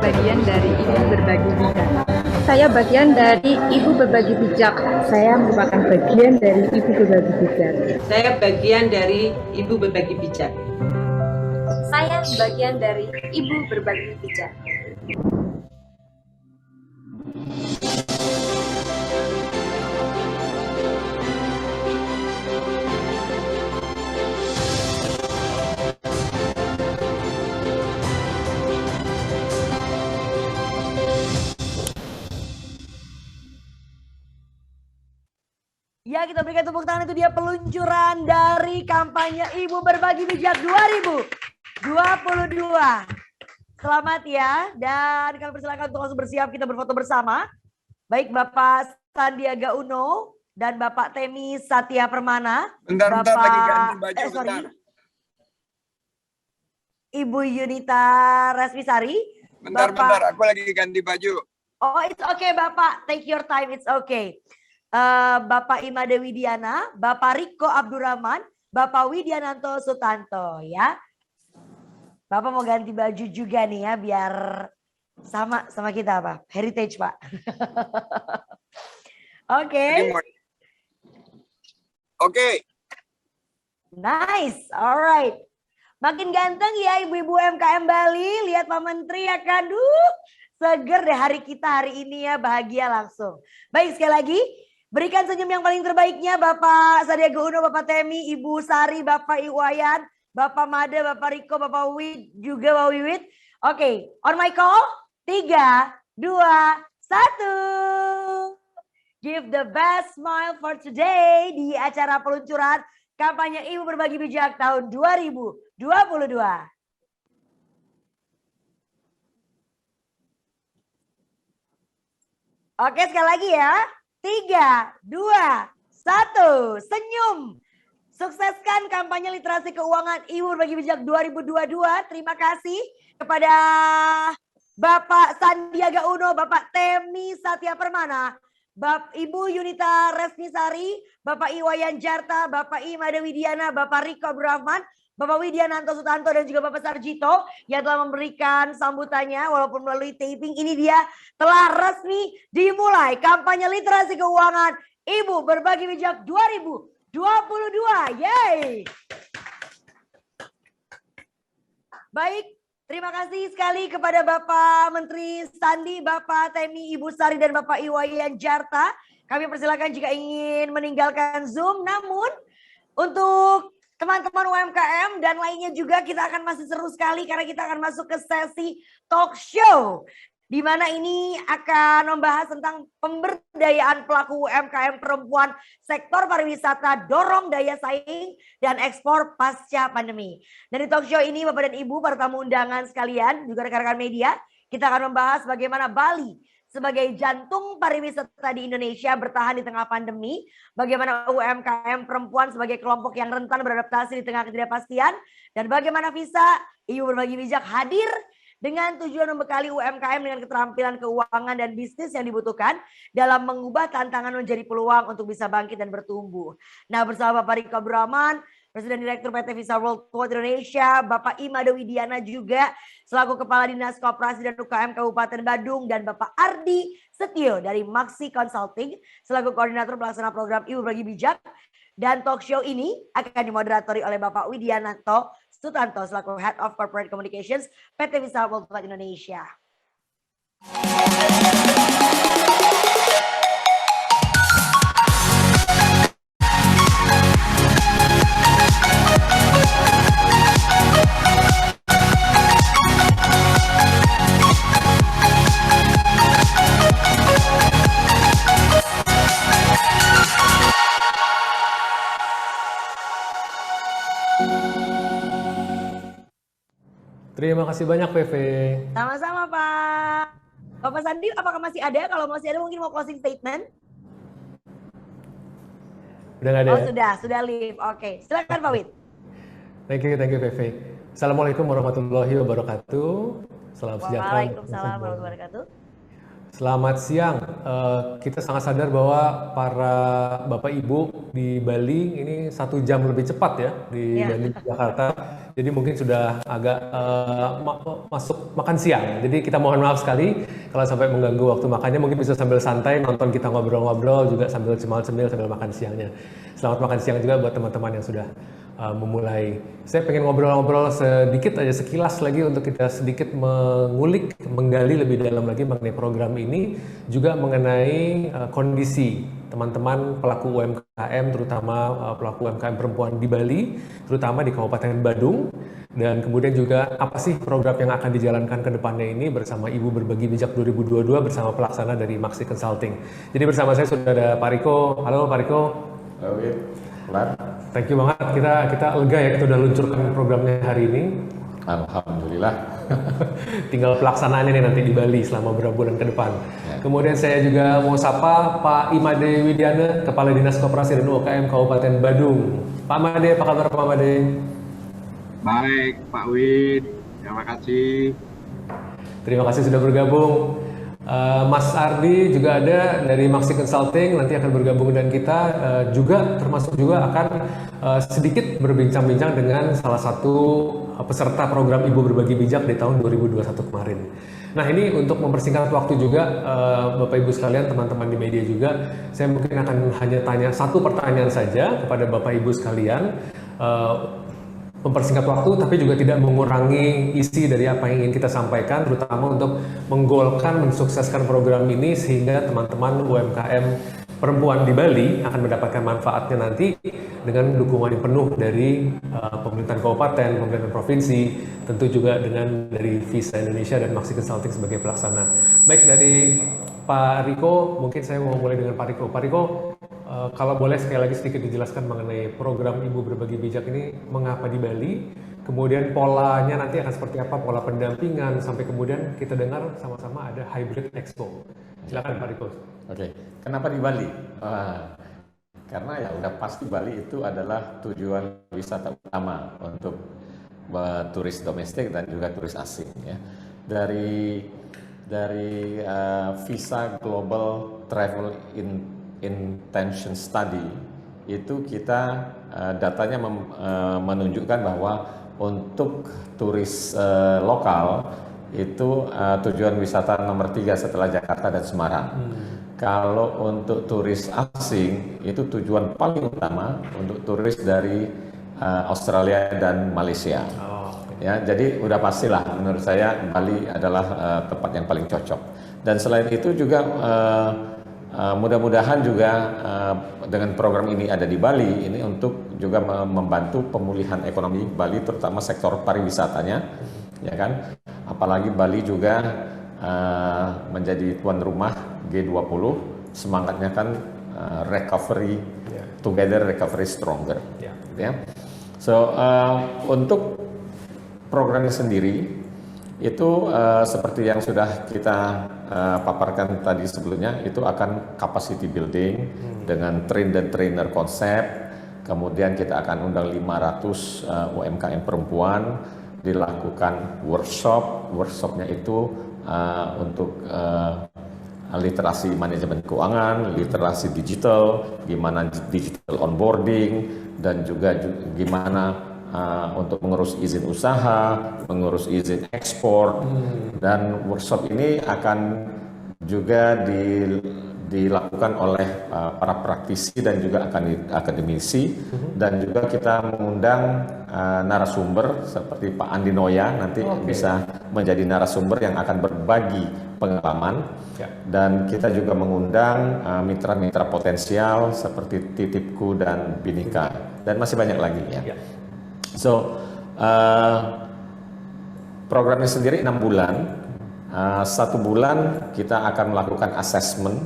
Bagian dari Ibu Berbagi Bijak. Saya bagian dari Ibu Berbagi Bijak. Saya merupakan bagian dari Ibu Berbagi Bijak. Saya bagian dari Ibu Berbagi Bijak. Saya bagian dari Ibu Berbagi Bijak. Ya, kita berikan tepuk tangan, itu dia peluncuran dari kampanye Ibu Berbagi Bijak 2022. Selamat ya, dan kami persilakan untuk langsung bersiap, kita berfoto bersama. Baik Bapak Sandiaga Uno dan Bapak Temi Satya Permana. Bentar lagi ganti baju, bentar. Ibu Yunita Resmisari. Bentar, aku lagi ganti baju. Oh, it's okay Bapak, take your time, it's okay. Bapak Imade Widiana, Bapak Riko Abdurrahman, Bapak Widiananto Sutanto ya. Bapak mau ganti baju juga nih ya biar sama kita Pak, heritage Pak. Oke. Oke. Nice, alright. Makin ganteng ya ibu-ibu UMKM Bali, lihat Pak Menteri ya kan, seger deh hari kita hari ini ya, bahagia langsung. Baik, sekali lagi berikan senyum yang paling terbaiknya Bapak Sandiaga Uno, Bapak Temi, Ibu Sari, Bapak Iwayan, Bapak Made, Bapak Riko, Bapak Wid, juga Bapak Wiwit. Oke, on my call, 3, 2, 1. Give the best smile for today di acara peluncuran kampanye Ibu Berbagi Bijak tahun 2022. Oke, sekali lagi ya. 3, 2, 1. Senyum. Sukseskan kampanye literasi keuangan Ibu Berbagi Bijak 2022. Terima kasih kepada Bapak Sandiaga Uno, Bapak Temi Satya Permana, Ibu Yunita Resnisari, Bapak Iwayan Jarta, Bapak Imade Widiana, Bapak Riko Abdurrahman, Bapak Widiananto Sutanto, dan juga Bapak Sarjito yang telah memberikan sambutannya walaupun melalui taping. Ini dia telah resmi dimulai kampanye literasi keuangan Ibu Berbagi Bijak 2022. Yeay! Baik, terima kasih sekali kepada Bapak Menteri Sandi, Bapak Temi, Ibu Sari, dan Bapak Iwayan Jarta. Kami persilakan jika ingin meninggalkan Zoom. Namun untuk teman-teman UMKM dan lainnya juga kita akan masih seru sekali karena kita akan masuk ke sesi talk show. Di mana ini akan membahas tentang pemberdayaan pelaku UMKM perempuan sektor pariwisata, dorong daya saing dan ekspor pasca pandemi. Dan di talk show ini Bapak dan Ibu, para tamu undangan sekalian, juga rekan-rekan media, kita akan membahas bagaimana Bali sebagai jantung pariwisata di Indonesia bertahan di tengah pandemi, bagaimana UMKM perempuan sebagai kelompok yang rentan beradaptasi di tengah ketidakpastian, dan bagaimana Visa Ibu Berbagi Bijak hadir dengan tujuan membekali UMKM dengan keterampilan keuangan dan bisnis yang dibutuhkan dalam mengubah tantangan menjadi peluang untuk bisa bangkit dan bertumbuh. Nah, bersama Bapak Riko Abdurrahman, Presiden Direktur PT Visa Worldwide Indonesia, Bapak Imade Widiana juga selaku Kepala Dinas Koperasi dan UKM Kabupaten Badung, dan Bapak Ardi Setio dari Maxi Consulting selaku Koordinator Pelaksana Program Ibu Berbagi Bijak. Dan talk show ini akan dimoderatori oleh Bapak Widiananto Sutanto selaku Head of Corporate Communications PT Visa Worldwide Indonesia. Terima kasih banyak, VV. Sama-sama, Pak. Bapak Sandi, apakah masih ada? Kalau masih ada mungkin mau closing statement. Udah nggak ada Oh, ya? sudah leave. Oke, silakan Pak Wid. Thank you, VV. Assalamualaikum warahmatullahi wabarakatuh. Salam sejahtera. Waalaikumsalam warahmatullahi wabarakatuh. Selamat siang. Kita sangat sadar bahwa para Bapak Ibu di Bali ini 1 jam lebih cepat ya dibanding Jakarta. Jadi mungkin sudah agak masuk makan siang. Jadi kita mohon maaf sekali kalau sampai mengganggu waktu makannya. Mungkin bisa sambil santai nonton kita ngobrol-ngobrol juga sambil cemil-cemil sambil makan siangnya. Selamat makan siang juga buat teman-teman yang sudah memulai. Saya pengen ngobrol-ngobrol sedikit aja, sekilas lagi untuk kita sedikit mengulik, menggali lebih dalam lagi mengenai program ini, juga mengenai kondisi teman-teman pelaku UMKM, terutama pelaku UMKM perempuan di Bali, terutama di Kabupaten Badung, dan kemudian juga apa sih program yang akan dijalankan ke depannya ini bersama Ibu Berbagi Bijak 2022 bersama pelaksana dari Maxi Consulting. Jadi bersama saya sudah ada Pak Riko. Halo Pak Riko. Halo, Thank you banget, kita lega ya, kita udah luncurkan programnya hari ini. Alhamdulillah. Tinggal pelaksanaannya nih nanti di Bali selama beberapa bulan ke depan. Ya. Kemudian saya juga mau sapa Pak Imade Widiana, Kepala Dinas Koperasi dan UKM Kabupaten Badung. Pak Made, apa kabar Pak Made? Baik, Pak Wid. Terima kasih. Terima kasih sudah bergabung. Mas Ardi juga ada dari Maxi Consulting, nanti akan bergabung dengan kita, juga termasuk juga akan sedikit berbincang-bincang dengan salah satu peserta program Ibu Berbagi Bijak di tahun 2021 kemarin. Nah, ini untuk mempersingkat waktu juga, Bapak Ibu sekalian, teman-teman di media juga, saya mungkin akan hanya tanya satu pertanyaan saja kepada Bapak Ibu sekalian, mempersingkat waktu tapi juga tidak mengurangi isi dari apa yang ingin kita sampaikan, terutama untuk menggolkan, mensukseskan program ini sehingga teman-teman UMKM perempuan di Bali akan mendapatkan manfaatnya nanti dengan dukungan yang penuh dari pemerintahan kabupaten, pemerintahan provinsi, tentu juga dengan dari Visa Indonesia dan Maxi Consulting sebagai pelaksana. Baik, dari Pak Riko, mungkin saya mau mulai dengan Pak Riko. Pak Riko, kalau boleh sekali lagi sedikit dijelaskan mengenai program Ibu Berbagi Bijak ini, mengapa di Bali, kemudian polanya nanti akan seperti apa, pola pendampingan, sampai kemudian kita dengar sama-sama ada Hybrid Expo. Silakan Pak Riko. Oke, kenapa di Bali? Karena ya udah pasti Bali itu adalah tujuan wisata utama untuk turis domestik dan juga turis asing. Ya. Dari Visa Global Travel Intention Study itu kita datanya menunjukkan bahwa untuk turis lokal itu tujuan wisata nomor 3 setelah Jakarta dan Semarang. Kalau untuk turis asing itu tujuan paling utama untuk turis dari Australia dan Malaysia. Ya, jadi udah pastilah menurut saya Bali adalah tempat yang paling cocok. Dan selain itu juga mudah-mudahan juga dengan program ini ada di Bali ini untuk juga membantu pemulihan ekonomi Bali, terutama sektor pariwisatanya, ya kan. Apalagi Bali juga menjadi tuan rumah G20, semangatnya kan recovery together, recovery stronger. Ya. So untuk programnya sendiri itu seperti yang sudah kita paparkan tadi sebelumnya, itu akan capacity building dengan train dan trainer konsep. Kemudian kita akan undang 500 UMKM perempuan, dilakukan workshopnya itu untuk literasi manajemen keuangan, literasi digital, gimana digital onboarding, dan juga gimana untuk mengurus izin usaha, mengurus izin ekspor. Dan workshop ini akan juga dilakukan oleh para praktisi dan juga akademisi, dan juga kita mengundang narasumber seperti Pak Andi Noya nanti bisa menjadi narasumber yang akan berbagi pengalaman. Dan kita juga mengundang mitra-mitra potensial seperti Titipku dan Binika, dan masih banyak lagi ya. So programnya sendiri 6 bulan. 1 bulan kita akan melakukan assessment,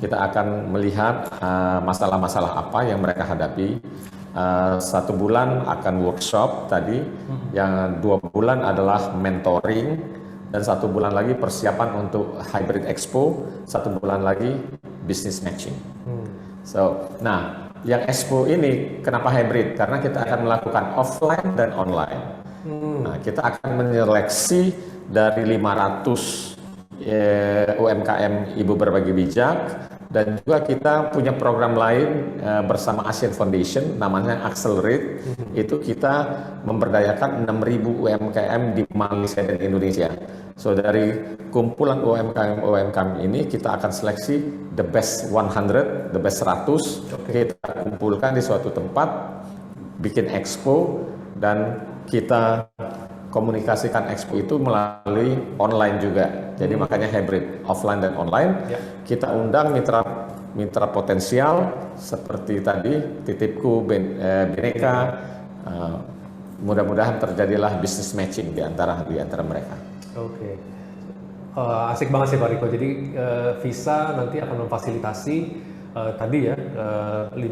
kita akan melihat masalah-masalah apa yang mereka hadapi. 1 bulan akan workshop tadi, yang 2 bulan adalah mentoring, dan 1 bulan lagi persiapan untuk Hybrid Expo, 1 bulan lagi business matching. So, nah, yang Expo ini kenapa hybrid? Karena kita akan melakukan offline dan online. Nah, kita akan menyeleksi dari 500 UMKM Ibu Berbagi Bijak, dan juga kita punya program lain bersama Asian Foundation namanya Accelerate. Itu kita memberdayakan 6.000 UMKM di Malaysia dan Indonesia. So dari kumpulan UMKM ini kita akan seleksi the best 100, the best 100. Kita kumpulkan di suatu tempat, bikin expo, dan kita komunikasikan expo itu melalui online juga. Jadi makanya hybrid, offline dan online. Kita undang mitra potensial seperti tadi Titipku, Binika. Mudah-mudahan terjadilah business matching di antara mereka. Oke. Asik banget sih Pak Riko. Jadi Visa nanti akan memfasilitasi tadi ya,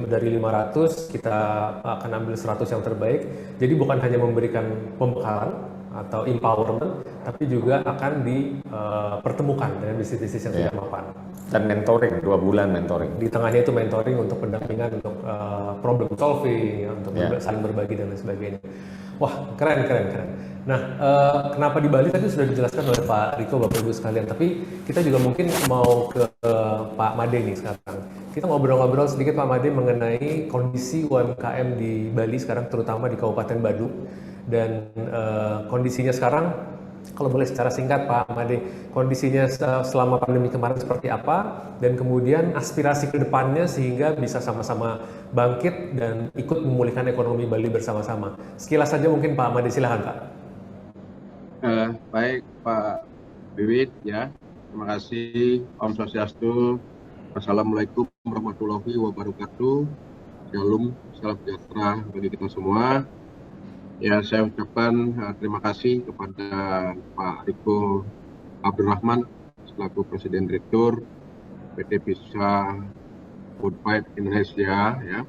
dari 500 kita akan ambil 100 yang terbaik. Jadi bukan hanya memberikan pembekalan atau empowerment, tapi juga akan dipertemukan dengan bisnis-bisnis yang sudah mapan. Dan mentoring, 2 bulan mentoring. Di tengahnya itu mentoring untuk pendampingan, untuk problem solving, untuk saling berbagi dan lain sebagainya. Wah, keren, keren, keren. Nah, kenapa di Bali tadi sudah dijelaskan oleh Pak Riko, Bapak Ibu sekalian. Tapi kita juga mungkin mau ke Pak Made nih sekarang. Kita ngobrol-ngobrol sedikit Pak Made mengenai kondisi UMKM di Bali sekarang, terutama di Kabupaten Badung. Dan kondisinya sekarang, kalau boleh secara singkat Pak Made, kondisinya selama pandemi kemarin seperti apa, dan kemudian aspirasi ke depannya sehingga bisa sama-sama bangkit dan ikut memulihkan ekonomi Bali bersama-sama. Sekilas saja mungkin Pak Made, silahkan Pak. Baik Pak Wiwit ya, terima kasih. Om Swastiastu, Assalamualaikum warahmatullahi wabarakatuh. Shalom, salam sejahtera bagi kita semua. Ya, saya ucapkan terima kasih kepada Pak Riko Abdurrahman selaku Presiden Direktur PT Pizza Food Fight Indonesia ya,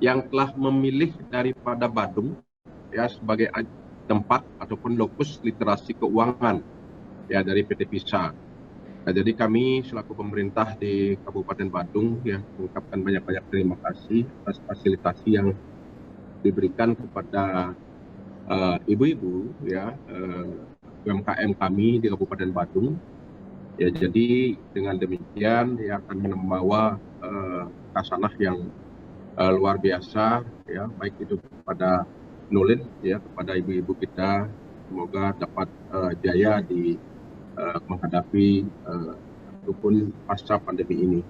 yang telah memilih daripada Badung ya sebagai tempat ataupun lokus literasi keuangan ya dari PT Pizza. Nah, jadi kami selaku pemerintah di Kabupaten Badung ya mengucapkan banyak-banyak terima kasih atas fasilitasi yang diberikan kepada ibu-ibu ya UMKM kami di Kabupaten Badung. Ya, jadi dengan demikian ya akan membawa kasanah yang luar biasa ya, baik itu kepada Nulin ya, kepada ibu-ibu kita, semoga dapat jaya di menghadapi ataupun pasca pandemi ini.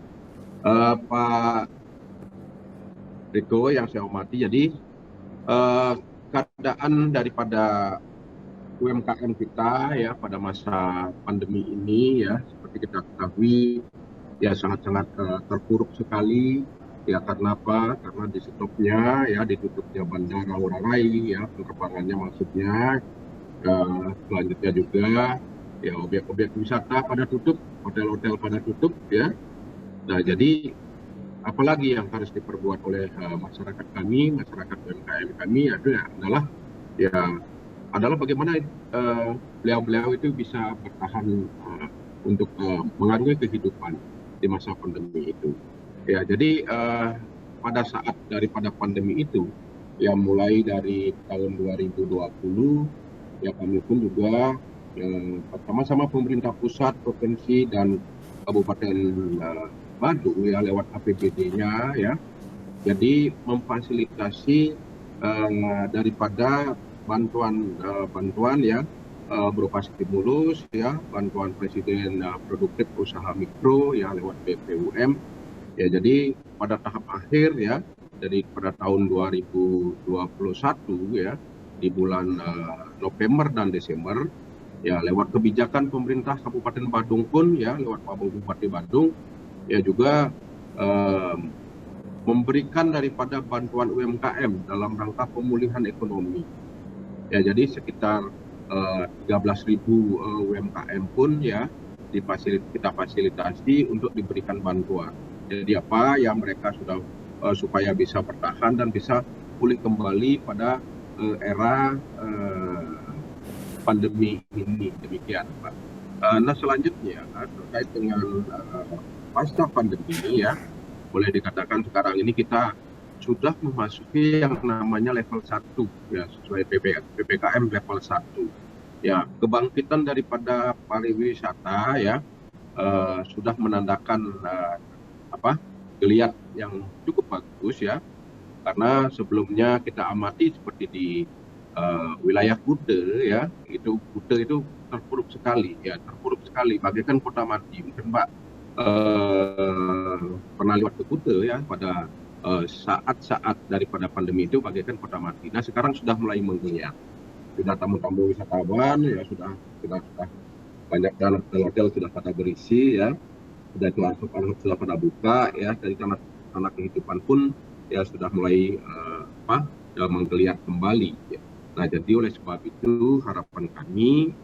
Pak Riko yang saya hormati, jadi keadaan daripada UMKM kita ya pada masa pandemi ini ya seperti kita ketahui ya sangat-sangat terpuruk sekali ya. Karena apa? Karena ditutupnya bandara Ngurah Rai ya, penerbangannya maksudnya, selanjutnya juga ya objek-objek wisata pada tutup, hotel-hotel pada tutup ya. Nah, jadi apalagi yang harus diperbuat oleh masyarakat kami, masyarakat UMKM kami adalah bagaimana beliau-beliau itu bisa bertahan untuk mengarungi kehidupan di masa pandemi itu. Ya, jadi pada saat daripada pandemi itu, ya mulai dari tahun 2020, ya kami pun juga bersama-sama pemerintah pusat, provinsi dan Kabupaten Badung ya lewat APBD-nya ya, jadi memfasilitasi daripada bantuan ya berupa stimulus ya, bantuan Presiden produktif usaha mikro ya lewat BPUM ya. Jadi pada tahap akhir ya, jadi pada tahun 2021 ya di bulan November dan Desember ya, lewat kebijakan pemerintah Kabupaten Badung pun ya, lewat Pak Bupati Badung ya juga memberikan daripada bantuan UMKM dalam rangka pemulihan ekonomi ya. Jadi sekitar 13.000 UMKM pun ya kita fasilitasi untuk diberikan bantuan. Jadi apa yang mereka sudah supaya bisa bertahan dan bisa pulih kembali pada era pandemi ini, demikian Pak. Nah, selanjutnya terkait dengan pasca pandemi ya, boleh dikatakan sekarang ini kita sudah memasuki yang namanya level 1 ya, sesuai PPKM level 1 ya. Kebangkitan daripada pariwisata ya sudah menandakan geliat yang cukup bagus ya, karena sebelumnya kita amati seperti di wilayah Kuta ya, Kuta itu terpuruk sekali ya, bagaikan kota mati. Mungkin Mbak pernah lewat ke Kuta ya pada saat-saat daripada pandemi itu, bagaikan kota mati. Nah, sekarang sudah mulai menggeliat, sudah tamu-tamu wisatawan ya, sudah banyak, dan hotel sudah pada berisi ya, sudah pada buka ya, dari tanah kehidupan pun ya sudah mulai menggeliat kembali ya. Nah, jadi oleh sebab itu harapan kami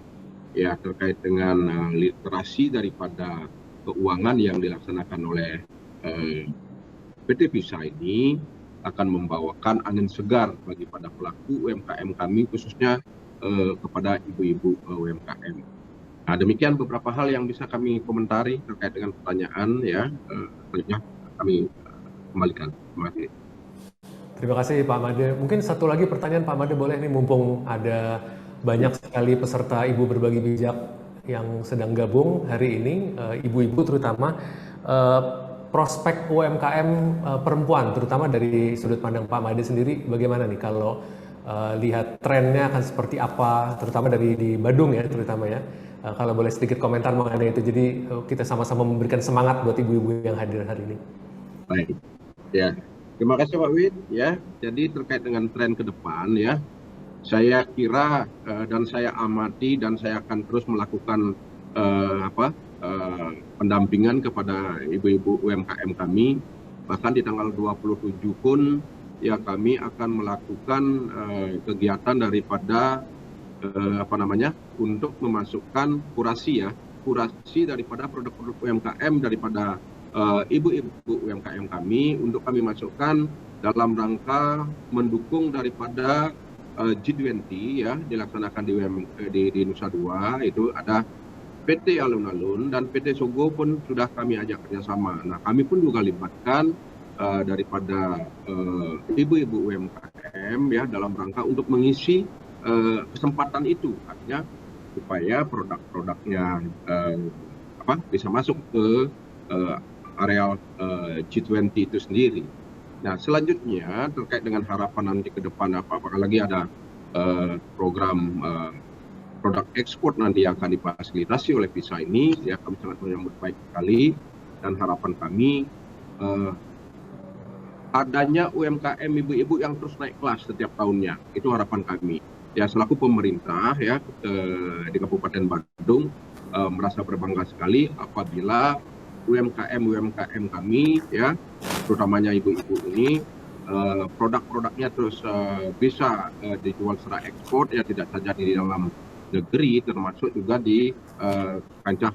ya terkait dengan literasi daripada keuangan yang dilaksanakan oleh PT Pizza ini akan membawakan angin segar bagi pada pelaku UMKM kami, khususnya kepada ibu-ibu UMKM. Nah, demikian beberapa hal yang bisa kami komentari terkait dengan pertanyaan ya. Selanjutnya kami kembalikan. Terima kasih. Terima kasih Pak Made. Mungkin satu lagi pertanyaan Pak Made boleh nih, mumpung ada banyak sekali peserta Ibu Berbagi Bijak yang sedang gabung hari ini, ibu-ibu terutama, prospek UMKM perempuan terutama dari sudut pandang Pak Made sendiri bagaimana nih kalau lihat trennya akan seperti apa, terutama dari di Badung ya terutama ya. Kalau boleh sedikit komentar mengenai itu, jadi kita sama-sama memberikan semangat buat ibu-ibu yang hadir hari ini. Baik, ya. Terima kasih Pak Wid. Ya, jadi terkait dengan tren ke depan ya, saya kira dan saya amati dan saya akan terus melakukan pendampingan kepada ibu-ibu UMKM kami. Bahkan di tanggal 27 pun ya kami akan melakukan kegiatan daripada untuk memasukkan kurasi daripada produk-produk UMKM daripada ibu-ibu UMKM kami untuk kami masukkan dalam rangka mendukung daripada G20 ya, dilaksanakan di Nusa Dua. Itu ada PT Alun-Alun dan PT Sogo pun sudah kami ajak kerjasama. Nah, kami pun juga libatkan daripada ibu-ibu UMKM ya dalam rangka untuk mengisi kesempatan itu, artinya supaya produk-produknya bisa masuk ke areal G20 itu sendiri. Nah, selanjutnya terkait dengan harapan nanti ke depan apalagi ada program produk ekspor nanti yang akan difasilitasi oleh Visa ini, ya kami sangat menyambut baik sekali, dan harapan kami adanya UMKM ibu-ibu yang terus naik kelas setiap tahunnya, itu harapan kami. Ya, selaku pemerintah ya di Kabupaten Badung merasa berbangga sekali apabila UMKM kami ya, terutamanya ibu-ibu ini produk-produknya terus bisa dijual secara ekspor ya, tidak saja di dalam negeri, termasuk juga di kancah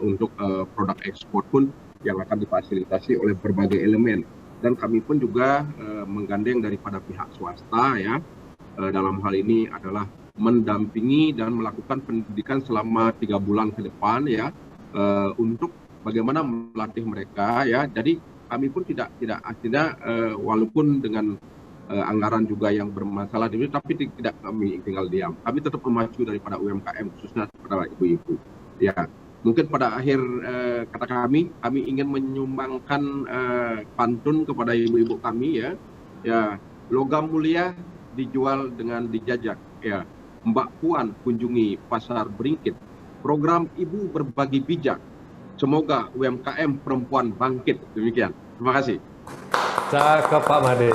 untuk produk ekspor pun yang akan difasilitasi oleh berbagai elemen. Dan kami pun juga menggandeng daripada pihak swasta ya, dalam hal ini adalah mendampingi dan melakukan pendidikan selama 3 bulan ke depan ya, untuk bagaimana melatih mereka ya. Jadi kami pun tidak walaupun dengan anggaran juga yang bermasalah ini, tapi tidak kami tinggal diam. Kami tetap memacu daripada UMKM khususnya kepada ibu-ibu. Ya, mungkin pada akhir kata kami ingin menyumbangkan pantun kepada ibu-ibu kami ya. Ya, logam mulia dijual dengan dijajak ya. Mbak Puan kunjungi pasar Beringkit. Program Ibu Berbagi Bijak. Semoga UMKM perempuan bangkit. Demikian. Terima kasih. Cakep Pak Made.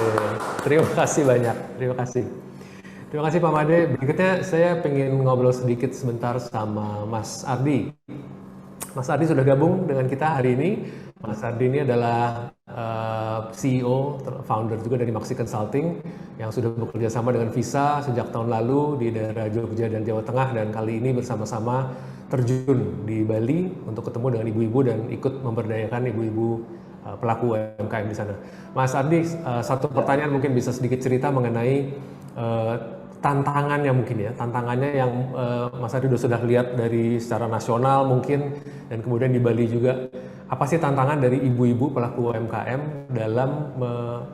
Terima kasih banyak. Terima kasih. Terima kasih Pak Made. Berikutnya saya pengen ngobrol sedikit sebentar sama Mas Ardi. Mas Ardi sudah gabung dengan kita hari ini. Mas Ardi ini adalah CEO, founder juga dari Maxi Consulting yang sudah bekerja sama dengan Visa sejak tahun lalu di daerah Jogja dan Jawa Tengah, dan kali ini bersama-sama terjun di Bali untuk ketemu dengan ibu-ibu dan ikut memberdayakan ibu-ibu pelaku UMKM di sana. Mas Ardi, satu pertanyaan mungkin bisa sedikit cerita mengenai tantangannya mungkin ya, tantangannya yang Mas Ardi sudah lihat dari secara nasional mungkin, dan kemudian di Bali juga. Apa sih tantangan dari ibu-ibu pelaku UMKM dalam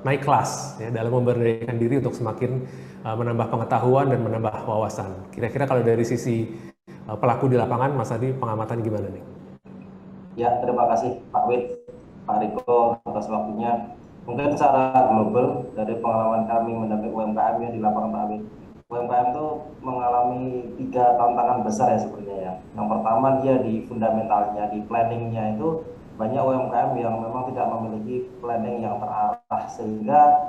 naik kelas, ya, dalam memberdayakan diri untuk semakin menambah pengetahuan dan menambah wawasan? Kira-kira kalau dari sisi pelaku di lapangan, Mas Ardi, pengamatan gimana nih? Ya, terima kasih Pak Wid, Pak Riko atas waktunya. Mungkin secara global dari pengalaman kami mendampingi UMKM yang di lapangan Pak Wid, UMKM itu mengalami 3 tantangan besar ya sebenarnya ya. Yang pertama, dia di fundamentalnya, di planningnya itu banyak UMKM yang memang tidak memiliki planning yang terarah, sehingga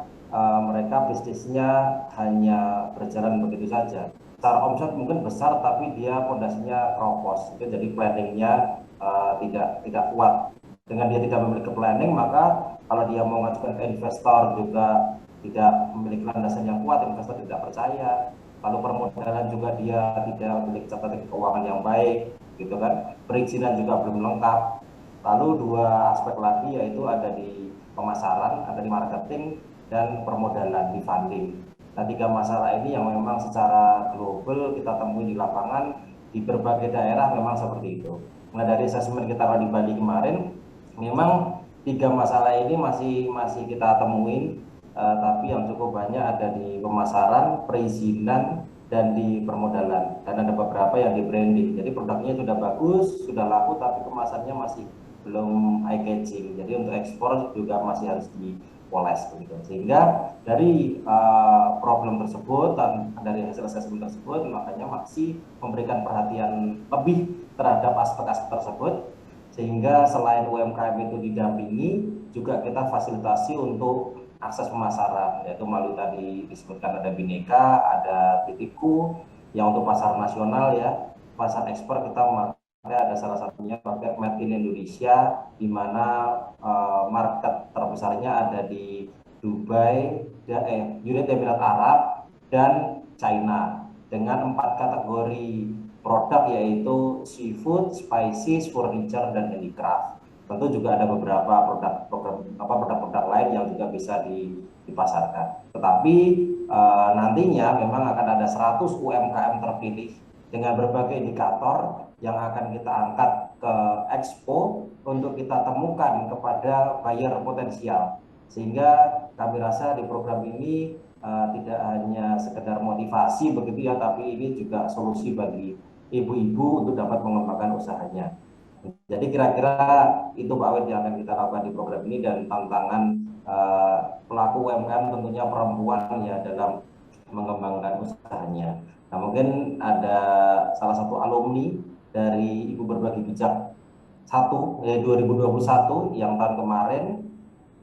mereka bisnisnya hanya berjalan begitu saja. Secara omset mungkin besar, tapi dia fondasinya keropos. Itu jadi planningnya tidak kuat. Dengan dia tidak memiliki planning, maka kalau dia mau mengajukan ke investor juga tidak memiliki landasan yang kuat, investor tidak percaya. Lalu permodalan juga dia tidak memiliki catatan keuangan yang baik, gitu kan. Perizinan juga belum lengkap. Lalu 2 aspek lagi, yaitu ada di pemasaran, ada di marketing, dan permodalan di funding. Nah, 3 masalah ini yang memang secara global kita temui di lapangan di berbagai daerah memang seperti itu. Nah, dari asesmen kita di Bali kemarin, memang 3 masalah ini masih kita temuin tapi yang cukup banyak ada di pemasaran, perizinan, dan di permodalan. Dan ada beberapa yang di branding. Jadi produknya sudah bagus, sudah laku, tapi kemasannya masih belum eye catching. Jadi untuk ekspor juga masih harus dipoles begitu. Sehingga dari problem tersebut dan dari hasil assessment tersebut, makanya masih memberikan perhatian lebih terhadap aspek-aspek tersebut, sehingga selain UMKM itu didampingi, juga kita fasilitasi untuk akses pemasaran, yaitu melalui tadi disebutkan ada Bhinneka, ada Titipku, yang untuk pasar nasional ya, pasar ekspor kita ada salah satunya pakai Made in Indonesia, di mana market terbesarnya ada di Dubai, United Emirat Arab, dan China, dengan 4 kategori produk, yaitu seafood, spices, furniture, dan handicraft. Tentu juga ada beberapa produk-produk lain yang juga bisa dipasarkan. Tetapi nantinya memang akan ada 100 UMKM terpilih dengan berbagai indikator yang akan kita angkat ke Expo untuk kita temukan kepada buyer potensial. Sehingga kami rasa di program ini tidak hanya sekedar motivasi begitu ya, tapi ini juga solusi bagi ibu-ibu untuk dapat mengembangkan usahanya. Jadi kira-kira itu Pak Wid yang akan kita lakukan di program ini, dan tantangan pelaku UMKM tentunya perempuan ya dalam mengembangkan usahanya. Nah, mungkin ada salah satu alumni dari Ibu Berbagi Bijak 2021 yang tahun kemarin,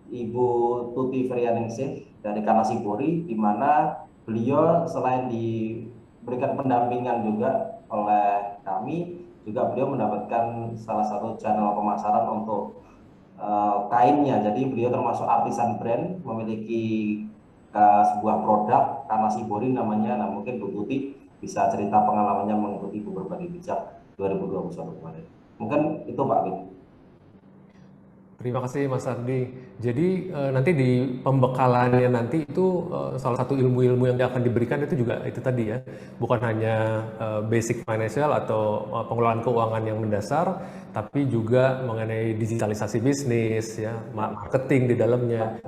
Ibu Tuti Frianingsih dari Kanasibori, di mana beliau selain diberikan pendampingan juga oleh kami, juga beliau mendapatkan salah satu channel pemasaran untuk kainnya. Jadi beliau termasuk artisan brand, memiliki sebuah produk Kanasibori namanya. Nah, mungkin Bu Tuti bisa cerita pengalamannya mengikuti Ibu Berbagi Bijak 2021 kemarin. Mungkin itu Pak Bin. Terima kasih Mas Ardi. Jadi nanti di pembekalannya nanti itu salah satu ilmu-ilmu yang akan diberikan itu juga itu tadi ya, bukan hanya basic financial atau pengelolaan keuangan yang mendasar, tapi juga mengenai digitalisasi bisnis ya, marketing di dalamnya.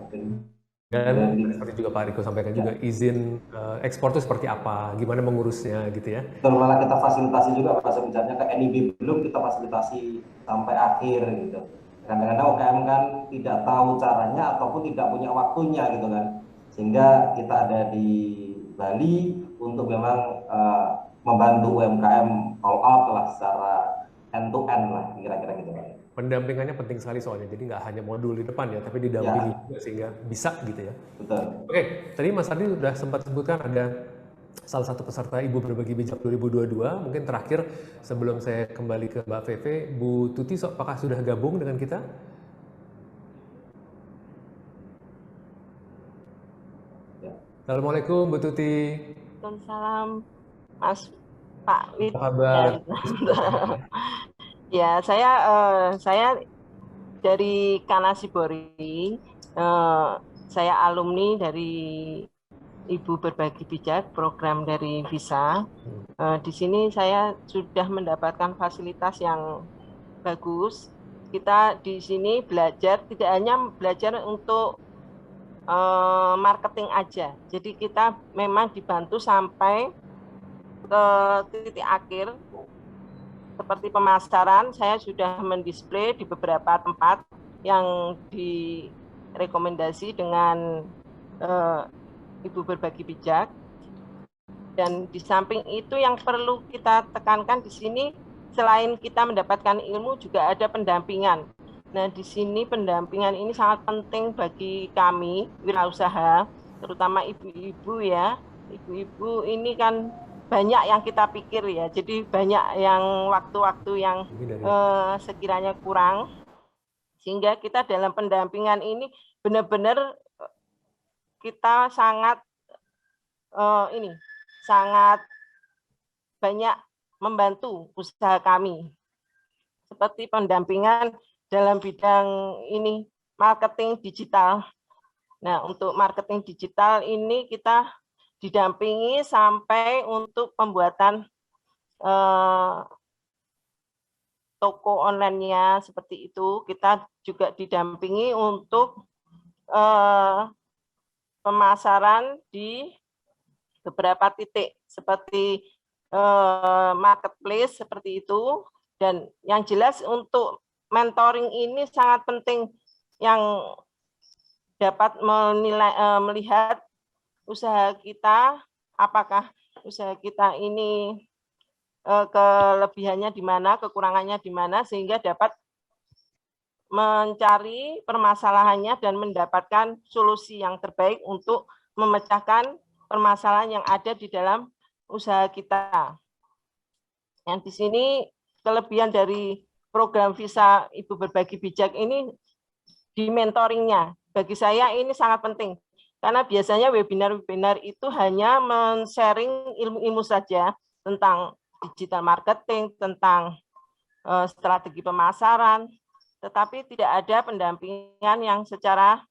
Dan seperti juga Pak Riko sampaikan juga, izin ekspor itu seperti apa, gimana mengurusnya gitu ya. Betul, malah kita fasilitasi juga Pak, sebenarnya ke NIB belum kita fasilitasi sampai akhir gitu. Kadang-kadang UMKM kan tidak tahu caranya ataupun tidak punya waktunya gitu kan, sehingga kita ada di Bali untuk memang membantu UMKM all out lah, secara end to end lah, kira-kira gitu Pak. Pendampingannya penting sekali soalnya, jadi nggak hanya modul di depan ya, tapi didampingi juga sehingga bisa gitu ya. Betul. Oke, tadi Mas Ardi sudah sempat sebutkan ada salah satu peserta Ibu Berbagi Bijak 2022. Mungkin terakhir sebelum saya kembali ke Mbak Feve, Bu Tuti, apakah sudah gabung dengan kita? Assalamualaikum Bu Tuti. Waalaikumsalam Mas Pak Wid. Apa kabar? Ya, saya dari Kanasibori. Saya alumni dari Ibu Berbagi Bijak, program dari Visa. Di sini saya sudah mendapatkan fasilitas yang bagus. Kita di sini belajar, tidak hanya belajar untuk marketing aja. Jadi kita memang dibantu sampai ke titik akhir. Seperti pemasaran, saya sudah mendisplay di beberapa tempat yang direkomendasi dengan Ibu Berbagi Bijak. Dan di samping itu yang perlu kita tekankan di sini, selain kita mendapatkan ilmu, juga ada pendampingan. Nah, di sini pendampingan ini sangat penting bagi kami wirausaha, terutama ibu-ibu ya. Ibu-ibu ini kan banyak yang kita pikir ya, jadi banyak yang waktu-waktu yang sekiranya kurang, sehingga kita dalam pendampingan ini benar-benar kita sangat sangat banyak membantu usaha kami, seperti pendampingan dalam bidang ini marketing digital. Nah, untuk marketing digital ini kita didampingi sampai untuk pembuatan toko online-nya seperti itu. Kita juga didampingi untuk pemasaran di beberapa titik seperti marketplace seperti itu. Dan yang jelas untuk mentoring ini sangat penting yang dapat melihat usaha kita, apakah usaha kita ini kelebihannya di mana, kekurangannya di mana, sehingga dapat mencari permasalahannya dan mendapatkan solusi yang terbaik untuk memecahkan permasalahan yang ada di dalam usaha kita. Yang di sini kelebihan dari program Visa Ibu Berbagi Bijak ini di mentoringnya. Bagi saya ini sangat penting, karena biasanya webinar-webinar itu hanya men-sharing ilmu-ilmu saja tentang digital marketing, tentang strategi pemasaran, tetapi tidak ada pendampingan yang secara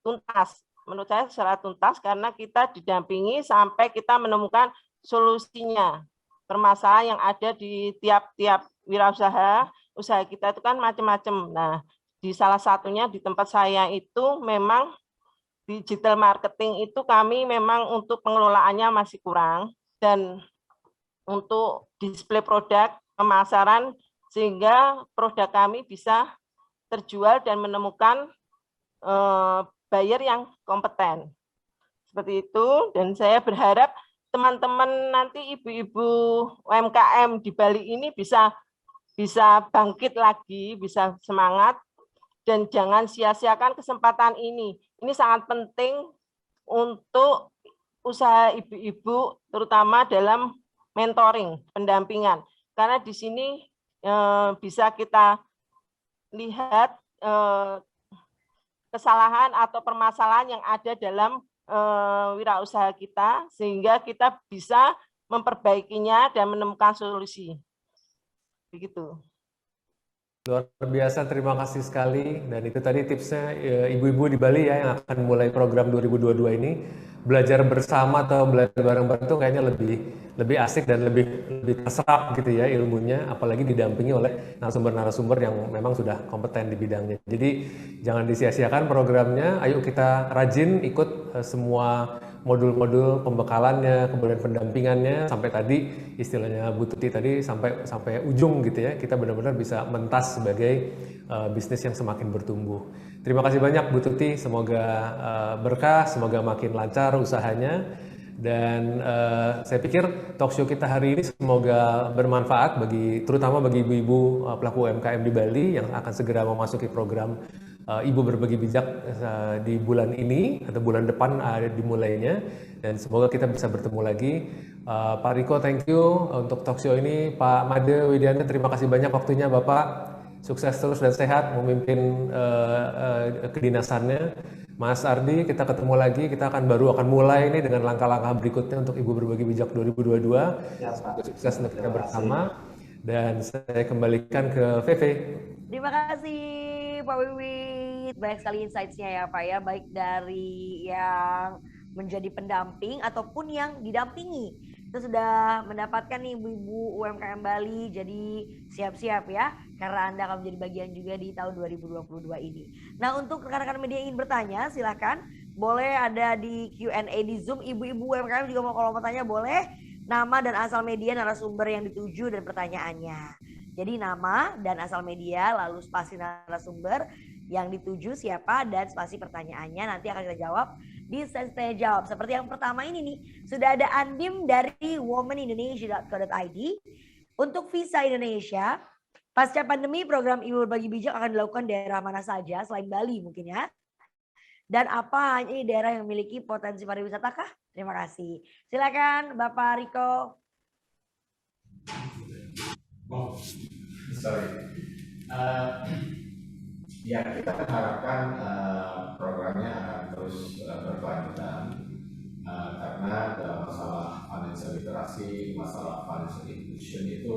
tuntas. Menurut saya secara tuntas karena kita didampingi sampai kita menemukan solusinya. Permasalahan yang ada di tiap-tiap wirausaha, usaha kita itu kan macam-macam. Nah, di salah satunya di tempat saya itu memang digital marketing itu kami memang untuk pengelolaannya masih kurang, dan untuk display produk, pemasaran, sehingga produk kami bisa terjual dan menemukan buyer yang kompeten. Seperti itu, dan saya berharap teman-teman nanti ibu-ibu UMKM di Bali ini bisa bangkit lagi, bisa semangat, dan jangan sia-siakan kesempatan ini. Ini sangat penting untuk usaha ibu-ibu, terutama dalam mentoring, pendampingan. Karena di sini bisa kita lihat kesalahan atau permasalahan yang ada dalam wirausaha kita, sehingga kita bisa memperbaikinya dan menemukan solusi. Begitu. Luar biasa, terima kasih sekali. Dan itu tadi tipsnya ibu-ibu di Bali ya yang akan mulai program 2022 ini. Belajar bersama atau belajar bareng-bareng itu kayaknya lebih asik dan lebih terserap gitu ya ilmunya, apalagi didampingi oleh narasumber-narasumber yang memang sudah kompeten di bidangnya. Jadi jangan disia-siakan programnya, ayo kita rajin ikut semua modul-modul pembekalannya, kemudian pendampingannya, sampai tadi istilahnya Bu Tuti tadi sampai ujung gitu ya, kita benar-benar bisa mentas sebagai bisnis yang semakin bertumbuh. Terima kasih banyak Bu Tuti, semoga berkah, semoga makin lancar usahanya, dan saya pikir talkshow kita hari ini semoga bermanfaat terutama bagi ibu-ibu pelaku UMKM di Bali yang akan segera memasuki program Ibu Berbagi Bijak di bulan ini atau bulan depan dimulainya, dan semoga kita bisa bertemu lagi. Pak Riko, thank you untuk talkshow ini. Pak Made Widiana, terima kasih banyak waktunya Bapak. Sukses terus dan sehat memimpin kedinasannya. Mas Ardi, kita ketemu lagi, kita baru akan mulai ini dengan langkah-langkah berikutnya untuk Ibu Berbagi Bijak 2022. Sukses untuk kita bersama. Dan saya kembalikan ke VV. Terima kasih Pak Wiwit, banyak sekali insights-nya ya Pak ya, baik dari yang menjadi pendamping ataupun yang didampingi. Kita sudah mendapatkan nih ibu-ibu UMKM Bali, jadi siap-siap ya, karena Anda akan menjadi bagian juga di tahun 2022 ini. Nah, untuk rekan-rekan media yang ingin bertanya, silahkan boleh ada di Q&A di Zoom. Ibu-ibu UMKM juga mau kalau mau tanya boleh, nama dan asal media narasumber yang dituju dan pertanyaannya. Jadi nama dan asal media, lalu spasi narasumber yang dituju siapa, dan spasi pertanyaannya nanti akan kita jawab di sesi tanya jawab. Seperti yang pertama ini nih, sudah ada Andim dari womanindonesia.co.id. Untuk Visa Indonesia, pasca pandemi program Ibu Berbagi Bijak akan dilakukan daerah mana saja selain Bali mungkin ya? Dan apa hanya daerah yang memiliki potensi pariwisata kah? Terima kasih. Silakan Bapak Riko. Ya, kita mengharapkan programnya akan terus berkelanjutan karena dalam masalah financial literasi, masalah financial inclusion itu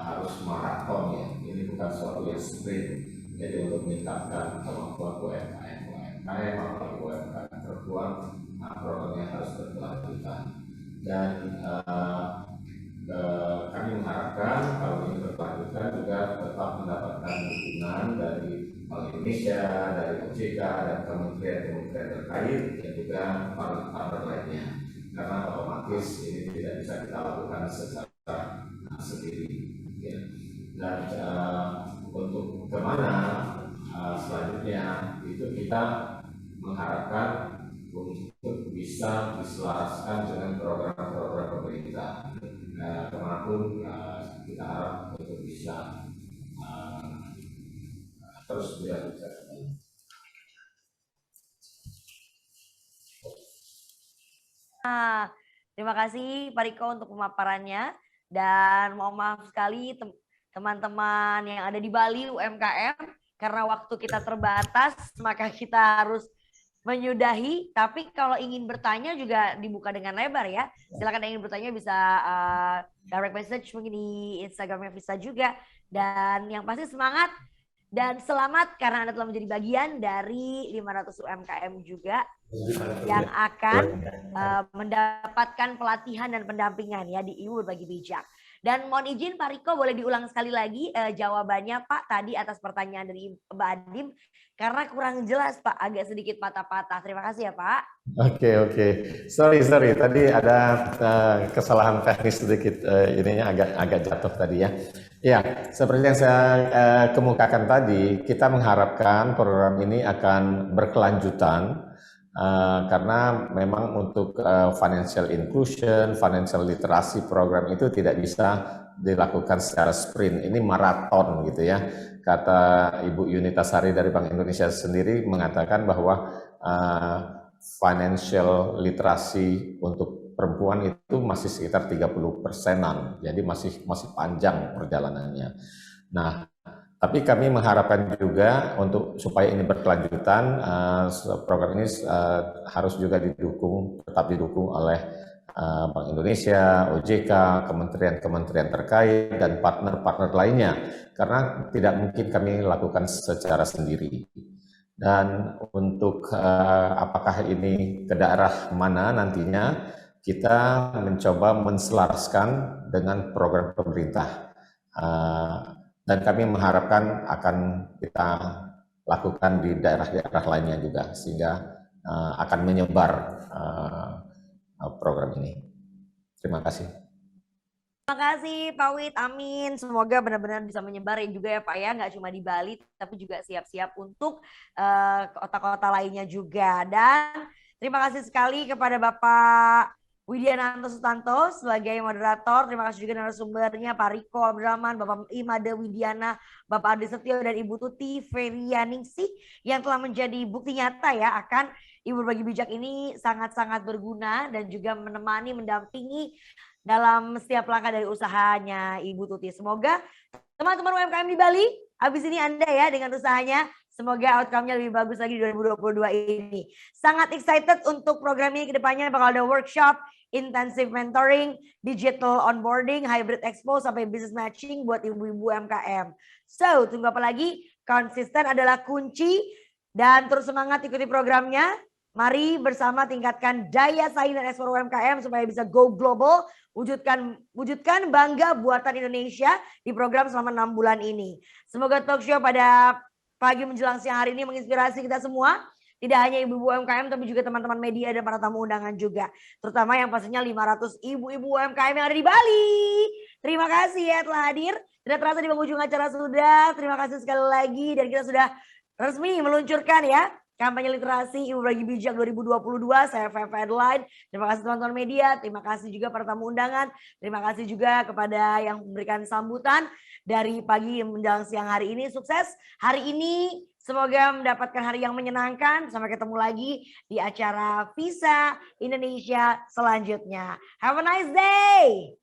harus maraton ya. Ini bukan suatu yang sprint. Jadi untuk meningkatkan kemampuan UMKM apalagi UMKM perempuan, programnya harus berkelanjutan. Dan kami mengharapkan kalau ini berkelanjutan juga tetap mendapatkan dukungan dari Bank Indonesia, dari OJK dan kementerian-kementerian terkait dan juga partner lainnya. Karena otomatis ini tidak bisa kita lakukan secara sendiri. Ya. Dan untuk kemana selanjutnya itu kita mengharapkan untuk bisa diselaraskan dengan program-program pemerintah. Kemanapun kita harap untuk bisa terus dilakukan. Terima kasih Pak Riko untuk pemaparannya, dan mohon maaf sekali teman-teman yang ada di Bali UMKM, karena waktu kita terbatas maka kita harus menyudahi. Tapi kalau ingin bertanya juga dibuka dengan lebar ya. Silakan yang ingin bertanya bisa direct message mungkin di Instagramnya Visa juga. Dan yang pasti semangat dan selamat karena Anda telah menjadi bagian dari 500 UMKM juga yang akan mendapatkan pelatihan dan pendampingan ya di Ibu Berbagi Bijak. Dan mohon izin Pak Riko boleh diulang sekali lagi jawabannya Pak tadi atas pertanyaan dari Mbak Adim, karena kurang jelas Pak, agak sedikit patah-patah. Terima kasih ya Pak. Oke. Sorry. Tadi ada kesalahan teknis sedikit, ininya agak jatuh tadi ya. Ya, seperti yang saya kemukakan tadi, kita mengharapkan program ini akan berkelanjutan karena memang untuk financial inclusion, financial literasi program itu tidak bisa dilakukan secara sprint. Ini maraton gitu ya. Kata Ibu Yunita Sari dari Bank Indonesia sendiri mengatakan bahwa financial literasi untuk perempuan itu masih sekitar 30%-an, jadi masih panjang perjalanannya. Nah, tapi kami mengharapkan juga untuk supaya ini berkelanjutan, program ini harus juga tetap didukung oleh Bank Indonesia, OJK, kementerian-kementerian terkait, dan partner-partner lainnya, karena tidak mungkin kami lakukan secara sendiri. Dan untuk apakah ini ke daerah mana nantinya, kita mencoba menselaraskan dengan program pemerintah. Dan kami mengharapkan akan kita lakukan di daerah-daerah lainnya juga, sehingga akan menyebar program ini. Terima kasih. Terima kasih Pak Wid, amin. Semoga benar-benar bisa menyebar juga ya Pak ya, nggak cuma di Bali, tapi juga siap-siap untuk kota-kota lainnya juga. Dan terima kasih sekali kepada Bapak Widiananto Sutanto sebagai moderator. Terima kasih juga narasumbernya Pak Riko Abdurrahman, Bapak Imade Widiana, Bapak Adi Setio, dan Ibu Tuti Ferianingsih yang telah menjadi bukti nyata ya akan Ibu Berbagi Bijak ini sangat-sangat berguna dan juga menemani, mendampingi dalam setiap langkah dari usahanya Ibu Tuti. Semoga teman-teman UMKM di Bali, habis ini Anda ya dengan usahanya, semoga outcome-nya lebih bagus lagi di 2022 ini. Sangat excited untuk program ini ke depannya, bakal ada workshop, intensive mentoring, digital onboarding, hybrid expo, sampai business matching buat ibu-ibu UMKM. So, tunggu apa lagi? Konsisten adalah kunci dan terus semangat ikuti programnya. Mari bersama tingkatkan daya saing dan ekspor UMKM supaya bisa go global, wujudkan bangga buatan Indonesia di program selama 6 bulan ini. Semoga talk show pada pagi menjelang siang hari ini menginspirasi kita semua. Tidak hanya ibu-ibu UMKM tapi juga teman-teman media dan para tamu undangan juga. Terutama yang pastinya 500 ibu-ibu UMKM yang ada di Bali. Terima kasih ya telah hadir. Tidak terasa di penghujung acara sudah. Terima kasih sekali lagi dan kita sudah resmi meluncurkan ya kampanye literasi Ibu Berbagi Bijak 2022. Saya Fefe Adeline. Terima kasih teman-teman media. Terima kasih juga para tamu undangan. Terima kasih juga kepada yang memberikan sambutan dari pagi menjelang siang hari ini. Sukses hari ini. Semoga mendapatkan hari yang menyenangkan. Sampai ketemu lagi di acara Visa Indonesia selanjutnya. Have a nice day.